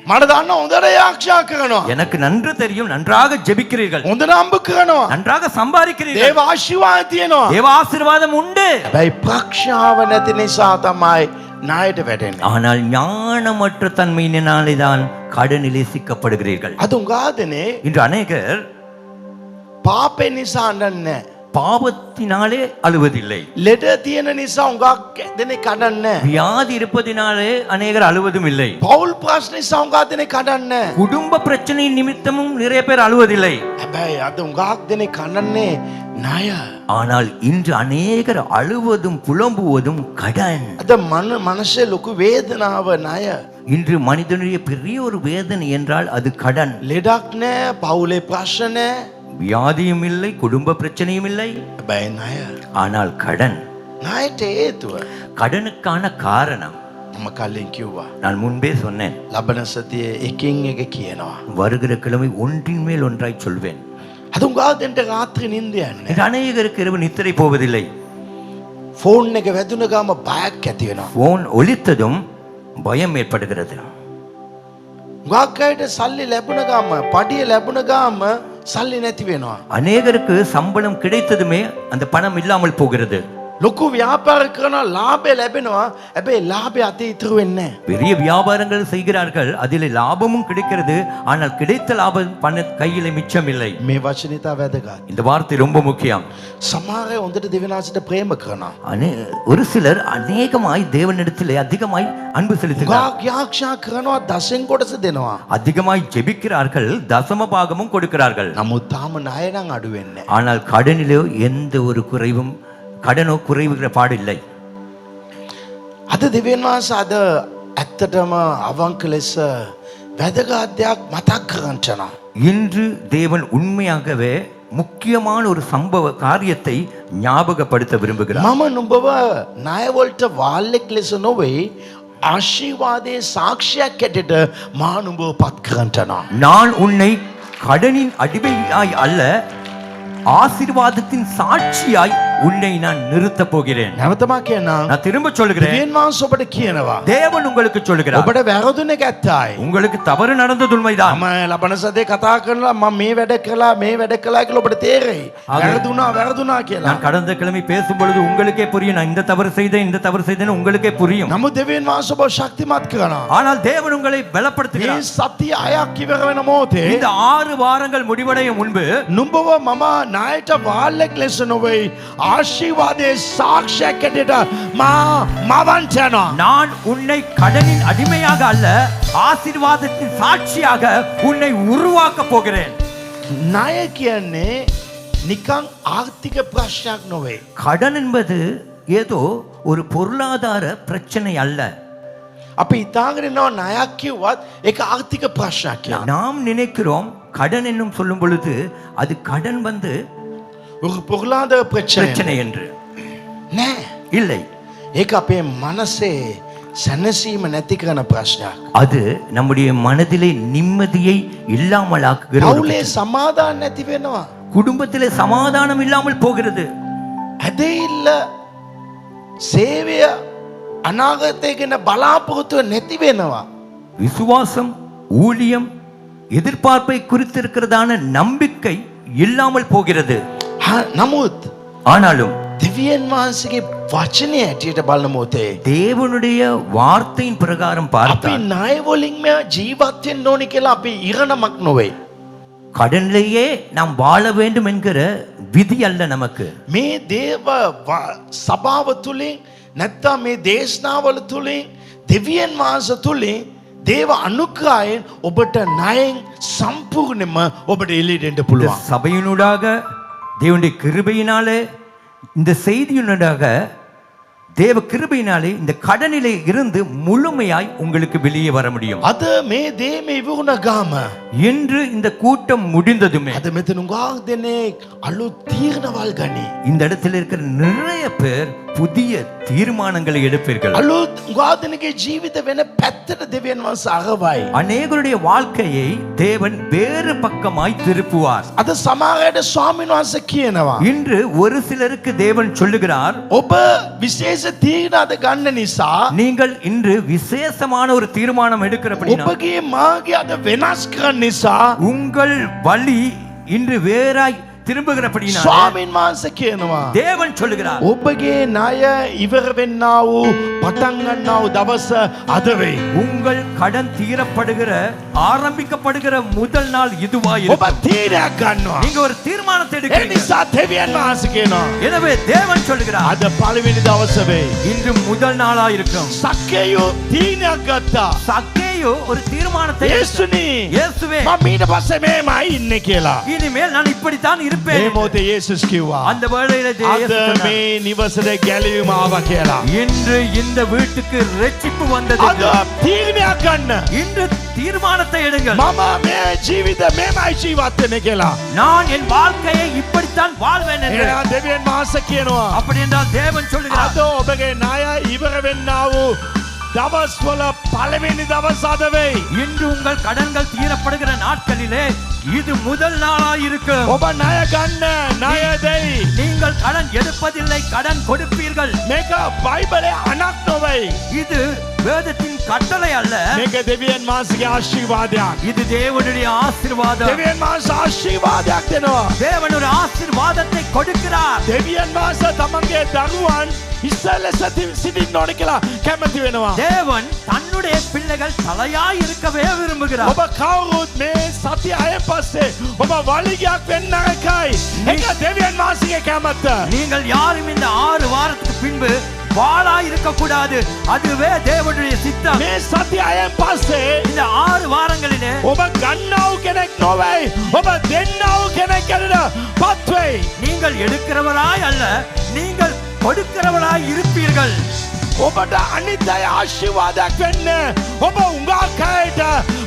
Speaker 1: මට දන්න හොඳට යාක්ෂා කරනවා.
Speaker 2: எனக்கு நன்று தெரியும், நன்றாக ஜெபிக்கிறீர்கள்,
Speaker 1: හොඳට අම්බ කරනවා.
Speaker 2: நன்றாக சம்பாதிக்கிறீர்கள்,
Speaker 1: දේව ආශිර්වාද තියෙනවා.
Speaker 2: தேவ ஆசீர்வாதம் உண்டு.
Speaker 1: හැබැයි ප්‍රඥාව නැති නිසා තමයි ණයට වැටෙන්නේ.
Speaker 2: ஆனால் ஞானமற்ற தன்மையினாலே தான் கடனிலே சிக்கப்படுகிறீர்கள்.
Speaker 1: අද උඟා දෙනේ
Speaker 2: இன்று அநேகர்
Speaker 1: පාපේ නිසා අඬන්නේ.
Speaker 2: பாவத்தினாலே அழுவதில்லை,
Speaker 1: ලෙඩ තියෙන නිසා උඟක් දෙනෙක් අඬන්නේ.
Speaker 2: வியாதி இருப்பதினாலே அநேகர் அழுவதும் இல்லை,
Speaker 1: පෞල් ප්‍රශ්න නිසා උඟා දෙනෙක් අඬන්නේ.
Speaker 2: குடும்ப பிரச்சனை நிமித்தமும் நிறைய பேர் அழுவதில்லை.
Speaker 1: හැබැයි අද උඟක් දෙනෙක් අඬන්නේ ණය.
Speaker 2: ஆனால் இன்று அநேகர் அழுவதும் புலம்புவதும் கடன்.
Speaker 1: අද මනසේ ලොකු වේදනාව ණය.
Speaker 2: இன்று மனிதனுடைய பெரிய ஒரு வேதனை என்றால் அது கடன்.
Speaker 1: ලෙඩක් නෑ, පවුලේ ප්‍රශ්න නෑ.
Speaker 2: வியாதியும் இல்லை, குடும்ப பிரச்சனையும் இல்லை,
Speaker 1: හැබැයි ණය.
Speaker 2: ஆனால் கடன்.
Speaker 1: ණයට හේතුව
Speaker 2: கடனுக்கான காரணம்
Speaker 1: මම කලින් කිව්වා.
Speaker 2: நான் முன்பே சொன்னேன்.
Speaker 1: ලබන සතියේ එකින් එක කියනවා.
Speaker 2: வருகிற கிழமை ஒன்றின் மேல் ஒன்றாய் சொல்வேன்.
Speaker 1: අද උගා දෙන්ට රාත්‍රී නිින්ද යන්නේ.
Speaker 2: இன்று அநேகருக்கு இரவு நித்திரை போவதில்லை.
Speaker 1: ෆෝන් එක වැදුන ගාම බයක් ඇති වෙනවා.
Speaker 2: போன் ஒலித்ததும் பயம் ஏற்படுகிறது.
Speaker 1: උගාක් අයට සල්ලි ලැබුණ ගාම, පඩිය ලැබුණ ගාම සල්ලි නැති වෙනවා.
Speaker 2: அநேகருக்கு சம்பளம் கிடைத்ததுமே அந்த பணம் இல்லாமல் போகிறது.
Speaker 1: ලොකු ව්‍යාපාර කරනවා, ලාභය ලැබෙනවා. හැබැයි ලාභය අතේ ඉතුරු වෙන්නේ නැහැ.
Speaker 2: பெரிய வியாபாரங்கள் செய்கிறார்கள், அதில் லாபமும் கிடைக்கிறது, ஆனால் கிடைத்த லாபம் பண கையில மிச்சம் இல்லை.
Speaker 1: මේ වචනේ තා වැදගත්.
Speaker 2: இந்த வார்த்தை ரொம்ப முக்கியம்.
Speaker 1: සමහර අය හොඳට දෙවියන්ට ප්‍රේම කරනවා.
Speaker 2: ஒரு சிலர் அநேகமாய் தேவனிடத்திலே அதிகமாய் அன்பு செலுத்துகிறார்கள்.
Speaker 1: උගාක් යාක්ෂා කරනවා, දසෙන් කොටස දෙනවා.
Speaker 2: அதிகமாய் ஜெபிக்கிறார்கள், தசம பாகமும் கொடுக்கிறார்கள்.
Speaker 1: නමුත් තාම ණය නම් අඩු වෙන්නේ නැහැ.
Speaker 2: ஆனால் கடனிலோ எந்த ஒரு குறைவும், கடனோ குறைவுகிற பாடு இல்லை.
Speaker 1: අද දෙවියන් වහන්සේ අද ඇත්තටම අවංක ලෙස වැදගත් දෙයක් මතක් කරගන්නවා.
Speaker 2: இன்று தேவன் உண்மையாகவே முக்கியமான ஒரு சம்பவ காரியத்தை ஞாபகப்படுத்த விரும்புகிறார்.
Speaker 1: මම නුඹව ණය වලට වාල්ලෙක් ලෙස නොවේ, ආශිර්වාදයේ සාක්ෂියක් ඇටට මා නුඹව පත් කරගන්නවා.
Speaker 2: நான் உன்னை கடனின் அடிமையாய் அல்ல, ஆசீர்வாதத்தின் சாட்சியாய் உன்னை நான் நிறுத்த போகிறேன்.
Speaker 1: නැවතම කියනවා.
Speaker 2: நான் திரும்ப சொல்லுகிறேன்.
Speaker 1: දෙවියන් වහන්සේ ඔබට කියනවා.
Speaker 2: தேவன் உங்களுக்கு சொல்லுகிறார்.
Speaker 1: ඔබට වැරදුන එක ඇත්තයි.
Speaker 2: உங்களுக்கு தவறு நடந்தது உண்மைதான்.
Speaker 1: මම ලබන සතියේ කතා කරනවා, මම මේ වැඩ කළා කියලා ඔබට තේරෙයි. වැරදුනා කියලා.
Speaker 2: நான் கடந்த கிழமை பேசும் பொழுது உங்களுக்கே புரியும், நான் இந்த தவறு செய்தேன் உங்களுக்கே புரியும்.
Speaker 1: නමුත් දෙවියන් වහන්සේ ඔබ ශක්තිමත් කරනවා.
Speaker 2: ஆனால் தேவன் உங்களை
Speaker 1: මේ
Speaker 2: பலப்படுத்துகிறார்.
Speaker 1: සතිය අයක් ඉවර වෙන මොහොතේ
Speaker 2: இந்த 6 வாரங்கள் முடிவடையும் முன்பு
Speaker 1: නුඹව මම ණයට වාල්ලෙක් ලෙස නොවේ, ආශිර්වාදයේ සාක්ෂියක් ඇටට මවන්ටනවා.
Speaker 2: நான் உன்னை கடனின் அடிமையாக அல்ல, ஆசீர்வாதத்தின் சாட்சியாக உன்னை உருவாக்க போகிறேன்.
Speaker 1: ණය කියන්නේ නිකන් ආර්ථික ප්‍රශ්නයක් නොවේ.
Speaker 2: கடன் என்பது ஏதோ ஒரு பொருளாதார பிரச்சனை அல்ல.
Speaker 1: අපි හිතාගෙන ඉන්නවා ණයක් කිව්වත් ඒක ආර්ථික ප්‍රශ්නයක් කියලා.
Speaker 2: நாம் நினைக்கிறோம் கடன் என்னும் சொல்லும் பொழுது அது கடன் வந்து
Speaker 1: ஒரு பொருளாதார பிரச்சனை
Speaker 2: பிரச்சனை என்று.
Speaker 1: නෑ.
Speaker 2: இல்லை,
Speaker 1: ඒක අපේ මනසේ සැනසීම නැති කරන ප්‍රශ්නයක්.
Speaker 2: அது நம்முடைய மனதிலே நிம்மதியை இல்லாமல் ஆக்குகிற ஒரு
Speaker 1: පවුලේ
Speaker 2: பிரச்சனை.
Speaker 1: සමාදාන නැති වෙනවා.
Speaker 2: குடும்பத்திலே சமாதானம் இல்லாமல் போகிறது.
Speaker 1: ඇදහිල්ල සේවය අනාගතය ගැන බලාපොරොත්තුව නැති වෙනවා.
Speaker 2: விசுவாசம், ஊழியம், எதிர்பார்ப்பை குறித்திருக்கிறதான நம்பிக்கை இல்லாமல் போகிறது.
Speaker 1: නමුත්
Speaker 2: ஆனாலும்
Speaker 1: දෙවියන් වහන්සේගේ වචනය ඇටියට බලන මොහොතේ
Speaker 2: தேவனுடைய வார்த்தையின் பிரகாரம்
Speaker 1: අපි
Speaker 2: பார்த்தால்
Speaker 1: ණය වලින්ම ජීවත් වෙන්න ඕනි කියලා අපි ඉරණමක් නොවේ.
Speaker 2: கடனிலேயே நாம் வாழ வேண்டும் என்கிற விதி அல்ல நமக்கு.
Speaker 1: මේ දේව සභාව තුලින් නැත්නම් මේ දේශනාවල තුලින් දෙවියන් වහන්සේ තුලින් දේව අනුග්‍රහයෙන් ඔබට ණයෙන් සම්පූර්ණයෙන්ම ඔබට එළියට එන්න
Speaker 2: இந்த
Speaker 1: පුළුවන්.
Speaker 2: சபையினூடாக, தேவனுடைய கிருபையினாலே, இந்த செய்தியினூடாக, தேவ கிருபையினாலே இந்த கடனிலே இருந்து முழுமையாய் உங்களுக்கு வெளியே வர முடியும்.
Speaker 1: අද මේ දේ මේ ඉවුණ ගාම
Speaker 2: இன்று இந்த கூட்டம் முடிந்ததுமே
Speaker 1: අද මෙතන උගාක් දෙනෙක් අලුත් තීරණවල් ගනි.
Speaker 2: இந்த இடத்துல இருக்கிற நிறைய பேர் புதிய தீர்மானங்களை எடுப்பீர்கள்.
Speaker 1: අලුත් උගාක් දෙනෙක්ගේ ජීවිත වෙන පැත්තට දෙවියන් වහන්සේ අරවයි.
Speaker 2: அநேகருடைய வாழ்க்கையை தேவன் வேறு பக்கமாய் திருப்புவார்.
Speaker 1: අද සමහරයට ස්වාමීන් වහන්සේ කියනවා
Speaker 2: இன்று ஒரு சிலருக்கு தேவன் சொல்லுகிறார்,
Speaker 1: ඔබ විශේෂ තීරණ අද ගන්න නිසා
Speaker 2: நீங்கள் இன்று விசேஷமான ஒரு தீர்மானம் எடுக்கிறபடினா,
Speaker 1: ඔබගේ මාර්ගය අද වෙනස් කරන්න නිසා
Speaker 2: உங்கள் வழி இன்று வேறாய் திரும்புகிறபடினா
Speaker 1: ස්වාමීන් වහන්සේ කියනවා
Speaker 2: தேவன் சொல்லுகிறார்,
Speaker 1: ඔබගේ ණය ඉවර වෙන්නා වූ පටන් ගන්නා වූ දවස අද වෙයි.
Speaker 2: உங்கள் கடன் தீரப்படுகிற, ஆரம்பிக்கப்படுகிற முதல் நாள் இதுவாய்
Speaker 1: ඔබ
Speaker 2: இருக்கும்.
Speaker 1: තීරණයක් ගන්නවා.
Speaker 2: நீங்க ஒரு தீர்மானத்தை
Speaker 1: ඒ
Speaker 2: எடுக்கிறீங்க.
Speaker 1: නිසා දෙවියන් වහන්සේ කියනවා
Speaker 2: எனவே தேவன் சொல்லுகிறார்,
Speaker 1: අද පළවෙනි දවස වෙයි.
Speaker 2: இன்று முதல் நாளா இருக்கும்.
Speaker 1: සක්කේයෝ තීරණයක් ගත්තා.
Speaker 2: சக்கேயு சக்கியோ ஒரு தீர்மானத்தை
Speaker 1: යේසුනි
Speaker 2: இயேசுவே
Speaker 1: මම ඊට පස්සේ මේමයි ඉන්නේ කියලා.
Speaker 2: இனிமேல் நான் இப்படித்தான் இருப்பேன்.
Speaker 1: මේ මොහොතේ යේසුස් කිව්වා.
Speaker 2: அந்த வேளையிலே
Speaker 1: අද
Speaker 2: இயேசு சொன்னார்,
Speaker 1: මේ නිවසට ගැලවීම ආවා කියලා.
Speaker 2: இன்று இந்த வீட்டுக்கு ரட்சிப்பு வந்தது.
Speaker 1: අද තීරණයක් ගන්න.
Speaker 2: இன்று தீர்மானத்தை எடுங்கள்.
Speaker 1: මම මේ ජීවිත මේමයි ජීවත් වෙන්නේ කියලා.
Speaker 2: நான் என் வாழ்க்கையை இப்படித்தான் வாழ்வேன் என்று.
Speaker 1: එහෙනම් දෙවියන් වහන්සේ කියනවා.
Speaker 2: அப்படி என்றால் தேவன் சொல்லுகிறார்,
Speaker 1: අද ඔබගේ ණය ඉවර වෙන්නා වූ දවස්වල පළවෙනි දවස් අද වෙයි.
Speaker 2: இன்று உங்கள் கடன்கள் தீரப்படுகிற நாட்களிலே இது முதல் நாளாய் இருக்கும்.
Speaker 1: ඔබ ණය ගන්න ණය දෙයි.
Speaker 2: நீங்கள் கடன் எடுப்பதில்லை, கடன் கொடுப்பீர்கள்.
Speaker 1: මේක බයිබලයේ අනක් නොවේයි.
Speaker 2: இது வேதத்தின் கட்டளை அல்ல,
Speaker 1: මේක දෙවියන් වහන්සේගේ ආශිර්වාදයක්.
Speaker 2: இது தேவனுடைய ஆசீர்வாதம்.
Speaker 1: දෙවියන් වහන්සේ ආශිර්වාදයක් දෙනවා.
Speaker 2: தேவன் ஒரு ஆசீர்வாதத்தை கொடுக்கிறார்.
Speaker 1: දෙවියන් වහන්සේ තමන්ගේ දරුවන් ඉස්සෙල්ල සිටින්න ඕන කියලා කැමති වෙනවා.
Speaker 2: தேவன் தன்னுடைய பிள்ளைகள் தலையாய் இருக்கவே விரும்புகிறார்.
Speaker 1: ඔබ කවුරුත් මේ සතිය අයෙන් පස්සේ ඔබ වලිගයක් වෙන්න එකයි. ඒක දෙවියන් වහන්සේගේ කැමැත්ත.
Speaker 2: நீங்கள் யாரும் இந்த 6 வாரத்துக்கு பின்பு வாளாய் இருக்க கூடாது. அதுவே தேவனுடைய சித்தம்.
Speaker 1: මේ සතිය අයෙන් පස්සේ
Speaker 2: இந்த 6 வாரங்களிலே
Speaker 1: ඔබ ගන්නව කෙනෙක් නොවේයි. ඔබ දෙන්නව කෙනෙක් කරන පත් වෙයි.
Speaker 2: நீங்கள் எடுக்கிறவராய் அல்ல, நீங்கள் கொடுக்கிறவராய் இருப்பீர்கள்.
Speaker 1: ඔබට අනිත් අය ආශිර්වාදයක් වෙන්න. ඔබ උඟක් අයට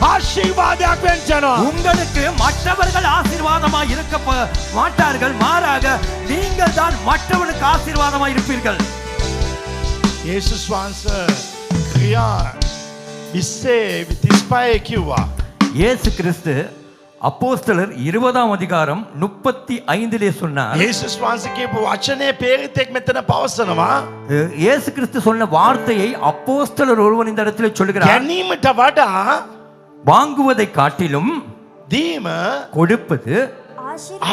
Speaker 1: ආශිර්වාදයක් වෙන්නවා.
Speaker 2: உங்களுக்கு மற்றவர்கள் ஆசீர்வாதமாய் இருக்க மாட்டார்கள், மாறாக நீங்கள் தான் மற்றவர்களுக்கு ஆசீர்வாதமாய் இருப்பீர்கள்.
Speaker 1: යේසුස් වහන්සේ ක්‍රියා 20:35 කිව්වා.
Speaker 2: இயேசு கிறிஸ்து அப்போஸ்தலர் 20ஆம் அதிகாரம் 35 சொன்னார்.
Speaker 1: යේසුස් වහන්සේ කියපු වචනේ පේරිතෙක් මෙතන පවසනවා.
Speaker 2: இயேசு கிறிஸ்து சொன்ன வார்த்தையை அப்போஸ்தலர் ஒருவன் இந்த இடத்துல சொல்லுகிறார்.
Speaker 1: ගැනීමට වඩා
Speaker 2: வாங்குவதை காட்டிலும்
Speaker 1: දීම
Speaker 2: கொடுப்பது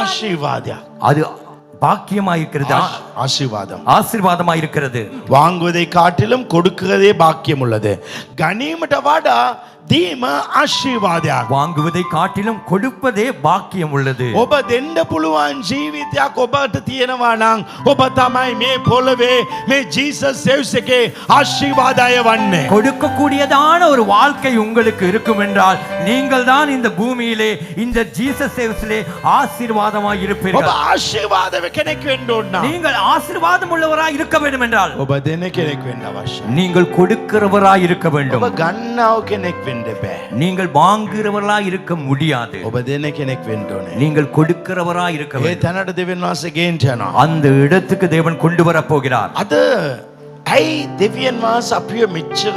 Speaker 1: ආශිර්වාදයක්.
Speaker 2: அது பாக்கியமாயிருக்கிறது,
Speaker 1: ஆசீர்வாதம்.
Speaker 2: ஆசீர்வாதமாயிருக்கிறது.
Speaker 1: வாங்குவதை காட்டிலும் கொடுக்கிறதே பாக்கியம் உள்ளது. கனிமட்ட வாடா දීම ආශිර්වාදයක්.
Speaker 2: வாங்குவதை காட்டிலும் கொடுப்பதே பாக்கியம் உள்ளது.
Speaker 1: ඔබ දෙන්න පුළුවන් ජීවිතයක් ඔබට තියෙනවා නම් ඔබ තමයි මේ පොළවේ මේ ජීසස් සෙව්ස් එකේ ආශිර්වාදය වන්නේ.
Speaker 2: கொடுக்கக்கூடியதான ஒரு வாழ்க்கை உங்களுக்கு இருக்கும் என்றால் நீங்கள் தான் இந்த பூமியிலே இந்த ஜீசஸ் சேவ்ஸ்லே ஆசீர்வாதமாய்
Speaker 1: ඔබ
Speaker 2: இருப்பீர்கள்.
Speaker 1: ආශිර්වාද කෙනෙක් වෙන්න ඕන නම්
Speaker 2: நீங்கள் ஆசீர்வாதம் உள்ளவராய் இருக்க வேண்டும் என்றால்
Speaker 1: ඔබ දෙන කෙනෙක් වෙන්න අවශ්‍යයි.
Speaker 2: நீங்கள் கொடுக்கிறவராய் இருக்க வேண்டும்.
Speaker 1: ඔබ ගන්නව කෙනෙක් වෙන්න බෑ.
Speaker 2: நீங்கள் வாங்குகிறவராய் இருக்க முடியாது.
Speaker 1: ඔබ දෙන කෙනෙක් වෙන්න ඕනේ.
Speaker 2: நீங்கள் கொடுக்கிறவராய் இருக்க
Speaker 1: ඒ
Speaker 2: வேண்டும்.
Speaker 1: තැනට දෙවියන් වහන්සේ ගේන්න යනවා.
Speaker 2: அந்த இடத்துக்கு தேவன் கொண்டு வர போகிறார்.
Speaker 1: අද ඇයි දෙවියන් වහන්සේ අපිව මෙච්චර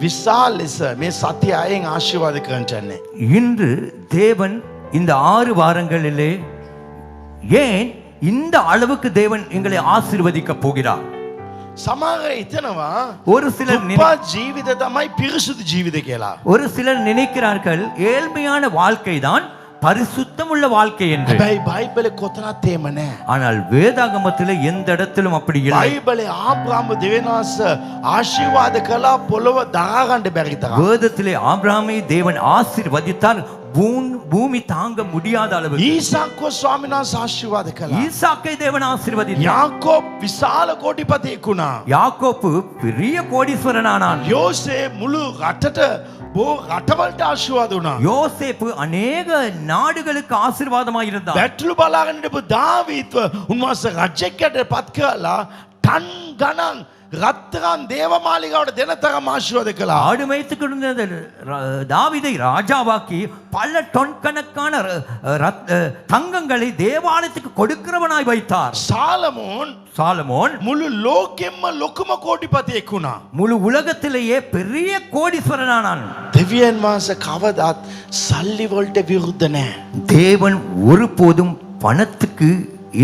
Speaker 1: විශාල ලෙස මේ සතිය අයෙන් ආශිර්වාද කරන්න යන්නේ?
Speaker 2: இன்று தேவன் இந்த 6 வாரங்களிலே ஏன் இந்த அளவுக்கு தேவன் எங்களை ஆசீர்வதிக்க போகிறார்?
Speaker 1: සමහර හිතනවා
Speaker 2: ஒரு சிலர்
Speaker 1: දුප්පත් ජීවිත තමයි පිරිසුදු ජීවිත කියලා.
Speaker 2: ஒரு சிலர் நினைக்கிறார்கள் ஏழ்மையான வாழ்க்கை தான் பரிசுத்தம் உள்ள வாழ்க்கை என்று.
Speaker 1: හැබැයි බයිබලේ කොතනත් එහෙම නැහැ.
Speaker 2: ஆனால் வேதாகமத்தில் எந்த இடத்திலும் அப்படி இல்லை.
Speaker 1: බයිබලේ ආබ්‍රහම දෙවියන් වහන්සේ ආශිර්වාද කළා පොළව දරා ගන්න බැරි තරම්.
Speaker 2: வேதத்திலே ஆபிரகாமை தேவன் ஆசீர்வதித்தார் பூமி தாங்க முடியாத அளவுக்கு.
Speaker 1: ඊසාක්ව ස්වාමීන් වහන්සේ ආශිර්වාද කළා.
Speaker 2: ஈசாக்கை தேவன் ஆசீர்வதித்தார்.
Speaker 1: යාකෝබ් විශාල කෝටිපතියෙක් වුණා.
Speaker 2: யாக்கோப்பு பெரிய கோடீஸ்வரன் ஆனான்.
Speaker 1: යෝසේ මුළු රටට බෝ රටවලට ආශිර්වාද වුණා.
Speaker 2: யோசேப்பு அநேக நாடுகளுக்கு ஆசீர்வாதமாய் இருந்தார்.
Speaker 1: බැටළු බලාගෙන ඉඳපු දාවීද්ව උන්වහන්සේ රජෙක්ට පත් කළා. ටන් ගණන් රත්තරන් දේවමාලිගාවට දෙන තරම් ආශිර්වාද කළා.
Speaker 2: ஆடு மேய்த்துக் கொண்டிருந்த தாவீதை ராஜாவாக்கி பல டன் கணக்கான தங்கங்களை தேவாலயத்துக்கு கொடுக்கிறவனாய் வைத்தார். சாலமோன்
Speaker 1: මුළු ලෝකෙම්ම ලොකුම කෝටිපතියෙක් වුණා.
Speaker 2: முழு உலகத்திலேயே பெரிய கோடீஸ்வரனானான்.
Speaker 1: දෙවියන් වහන්සේ කවදාත් සල්ලි වලට විරුද්ධ නැහැ.
Speaker 2: தேவன் ஒருபோதும் பணத்துக்கு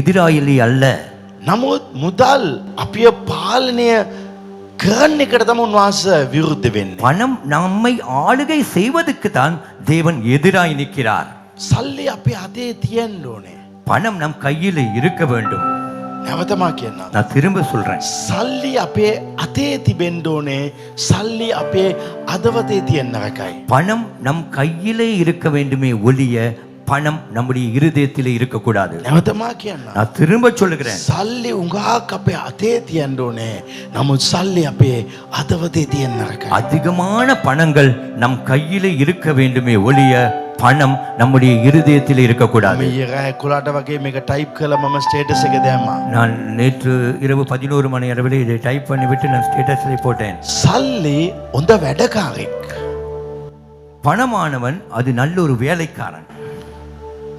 Speaker 2: எதிராளி அல்ல.
Speaker 1: නමුත් මුදල් අපිව පාලනය කරන්න එකට තමයි උන්වහන්සේ විරුද්ධ වෙන්නේ.
Speaker 2: பணம் நம்மை ஆளுகை செய்வதற்கு தான் தேவன் எதிராய் நிற்கிறார்.
Speaker 1: සල්ලි අපේ අතේ තියෙන්න ඕනේ.
Speaker 2: பணம் நம் கையில் இருக்க வேண்டும்.
Speaker 1: නැවතම කියන්නම්.
Speaker 2: நான் திரும்ப சொல்றேன்.
Speaker 1: සල්ලි අපේ අතේ තිබෙන්න ඕනේ. සල්ලි අපේ අදවතේ තියෙන්න රකයි.
Speaker 2: பணம் நம் கையிலே இருக்க வேண்டுமே ஒழிய பணம் நம்முடைய இருதயத்திலே இருக்கக்கூடாது.
Speaker 1: නැවතමා කියන්න.
Speaker 2: நான் திரும்ப சொல்லுகிறேன்,
Speaker 1: සල්ලි උඟාක් අපේ අතේ තියන්න ඕනේ. නමුත් සල්ලි අපේ අතවතේ තියන්න නරකයි.
Speaker 2: அதிகமான பணங்கள் நம் கையிலே இருக்க வேண்டுமே ஒழிய பணம் நம்முடைய இருதயத்திலே இருக்கக்கூடாது.
Speaker 1: මේ ඊයේ රෑ 11ට වගේ මේක ටයිප් කළා මම ස්ටේටස් එක දැම්මා.
Speaker 2: நான் நேற்று இரவு 11 மணி அளவில் இதை டைப் பண்ணிவிட்டு நான் ஸ்டேட்டஸில் போட்டேன்.
Speaker 1: සල්ලි හොඳ වැඩකාරෙක්.
Speaker 2: பணமானவன் அது நல்ல ஒரு வேலைக்காரன்,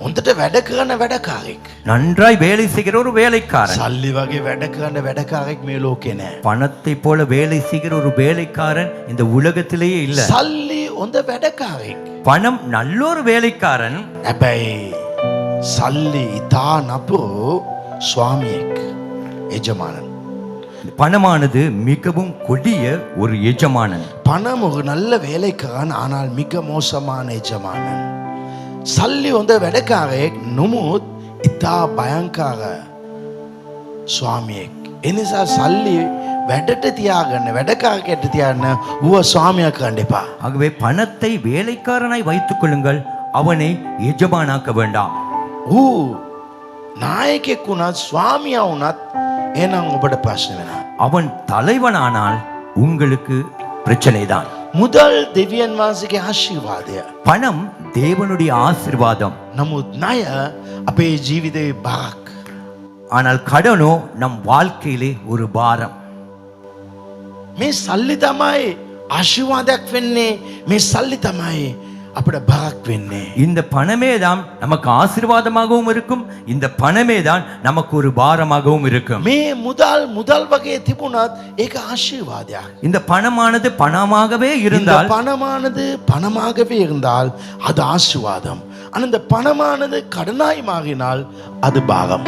Speaker 1: හොඳට වැඩ කරන වැඩකාරෙක්.
Speaker 2: நன்றாய் வேலை செய்கிற ஒரு வேலைக்காரன்.
Speaker 1: සල්ලි වගේ වැඩ කරන වැඩකාරෙක් මේ ලෝකේ නැහැ.
Speaker 2: பணத்தை போல வேலை செய்கிற ஒரு வேலைக்காரன் இந்த உலகத்திலேயே இல்ல.
Speaker 1: සල්ලි හොඳ වැඩකාරෙක්.
Speaker 2: பணம் நல்ல ஒரு வேலைக்காரன்.
Speaker 1: හැබැයි සල්ලි ඉතා නපුරු ස්වාමියෙක්, එජමානන්.
Speaker 2: பணமானது மிகவும் கொடிய ஒரு எஜமானன்.
Speaker 1: பணம் ஒரு நல்ல வேலைக்காரன், ஆனால் மிக மோசமான எஜமானன். සල්ලි හොඳ වැඩකාරයෙක්, නමුත් ඉතා භයංකාර ස්වාමියෙක්. එනිසා සල්ලි වැඩට තියාගන්න, වැඩකාරකයට තියාගන්න ඌව ස්වාමියා කරන්න එපා.
Speaker 2: ஆகவே பணத்தை வேலைக்காரனாய் வைத்துக் கொள்ளுங்கள், அவனை எஜமானாக்க வேண்டாம்.
Speaker 1: ඌ නායකයෙක් වුණත් ස්වාමියා වුණත් එහෙනම් ඔබට ප්‍රශ්න වෙනවා.
Speaker 2: அவன் தலைவனானால் உங்களுக்கு பிரச்சனைதான்.
Speaker 1: මුදල් දෙවියන් වහන්සේගේ ආශිර්වාදය.
Speaker 2: பணம் தேவனுடைய ஆசீர்வாதம்.
Speaker 1: නමුත් ණය අපේ ජීවිතේ බාරක්.
Speaker 2: ஆனால் கடனோ நம் வாழ்க்கையிலே ஒரு பாரம்.
Speaker 1: මේ සල්ලි තමයි ආශිර්වාදයක් වෙන්නේ. මේ සල්ලි තමයි අපිට බාරක් වෙන්නේ.
Speaker 2: இந்த பணமே தான் நமக்கு ஆசீர்வாதமாகவும் இருக்கும், இந்த பணமே தான் நமக்கு ஒரு பாரமாகவும் இருக்கும்.
Speaker 1: මේ මුදල් වගේ තිබුණත් ඒක ආශිර්වාදයක්.
Speaker 2: இந்த பணமானது பணமாகவே
Speaker 1: இந்த
Speaker 2: இருந்தால்,
Speaker 1: பணமானது பணமாகவே இருந்தால் அது ஆசீர்வாதம். ஆனா இந்த பணமானது கடனாய் மாறினால் அது பாரம்.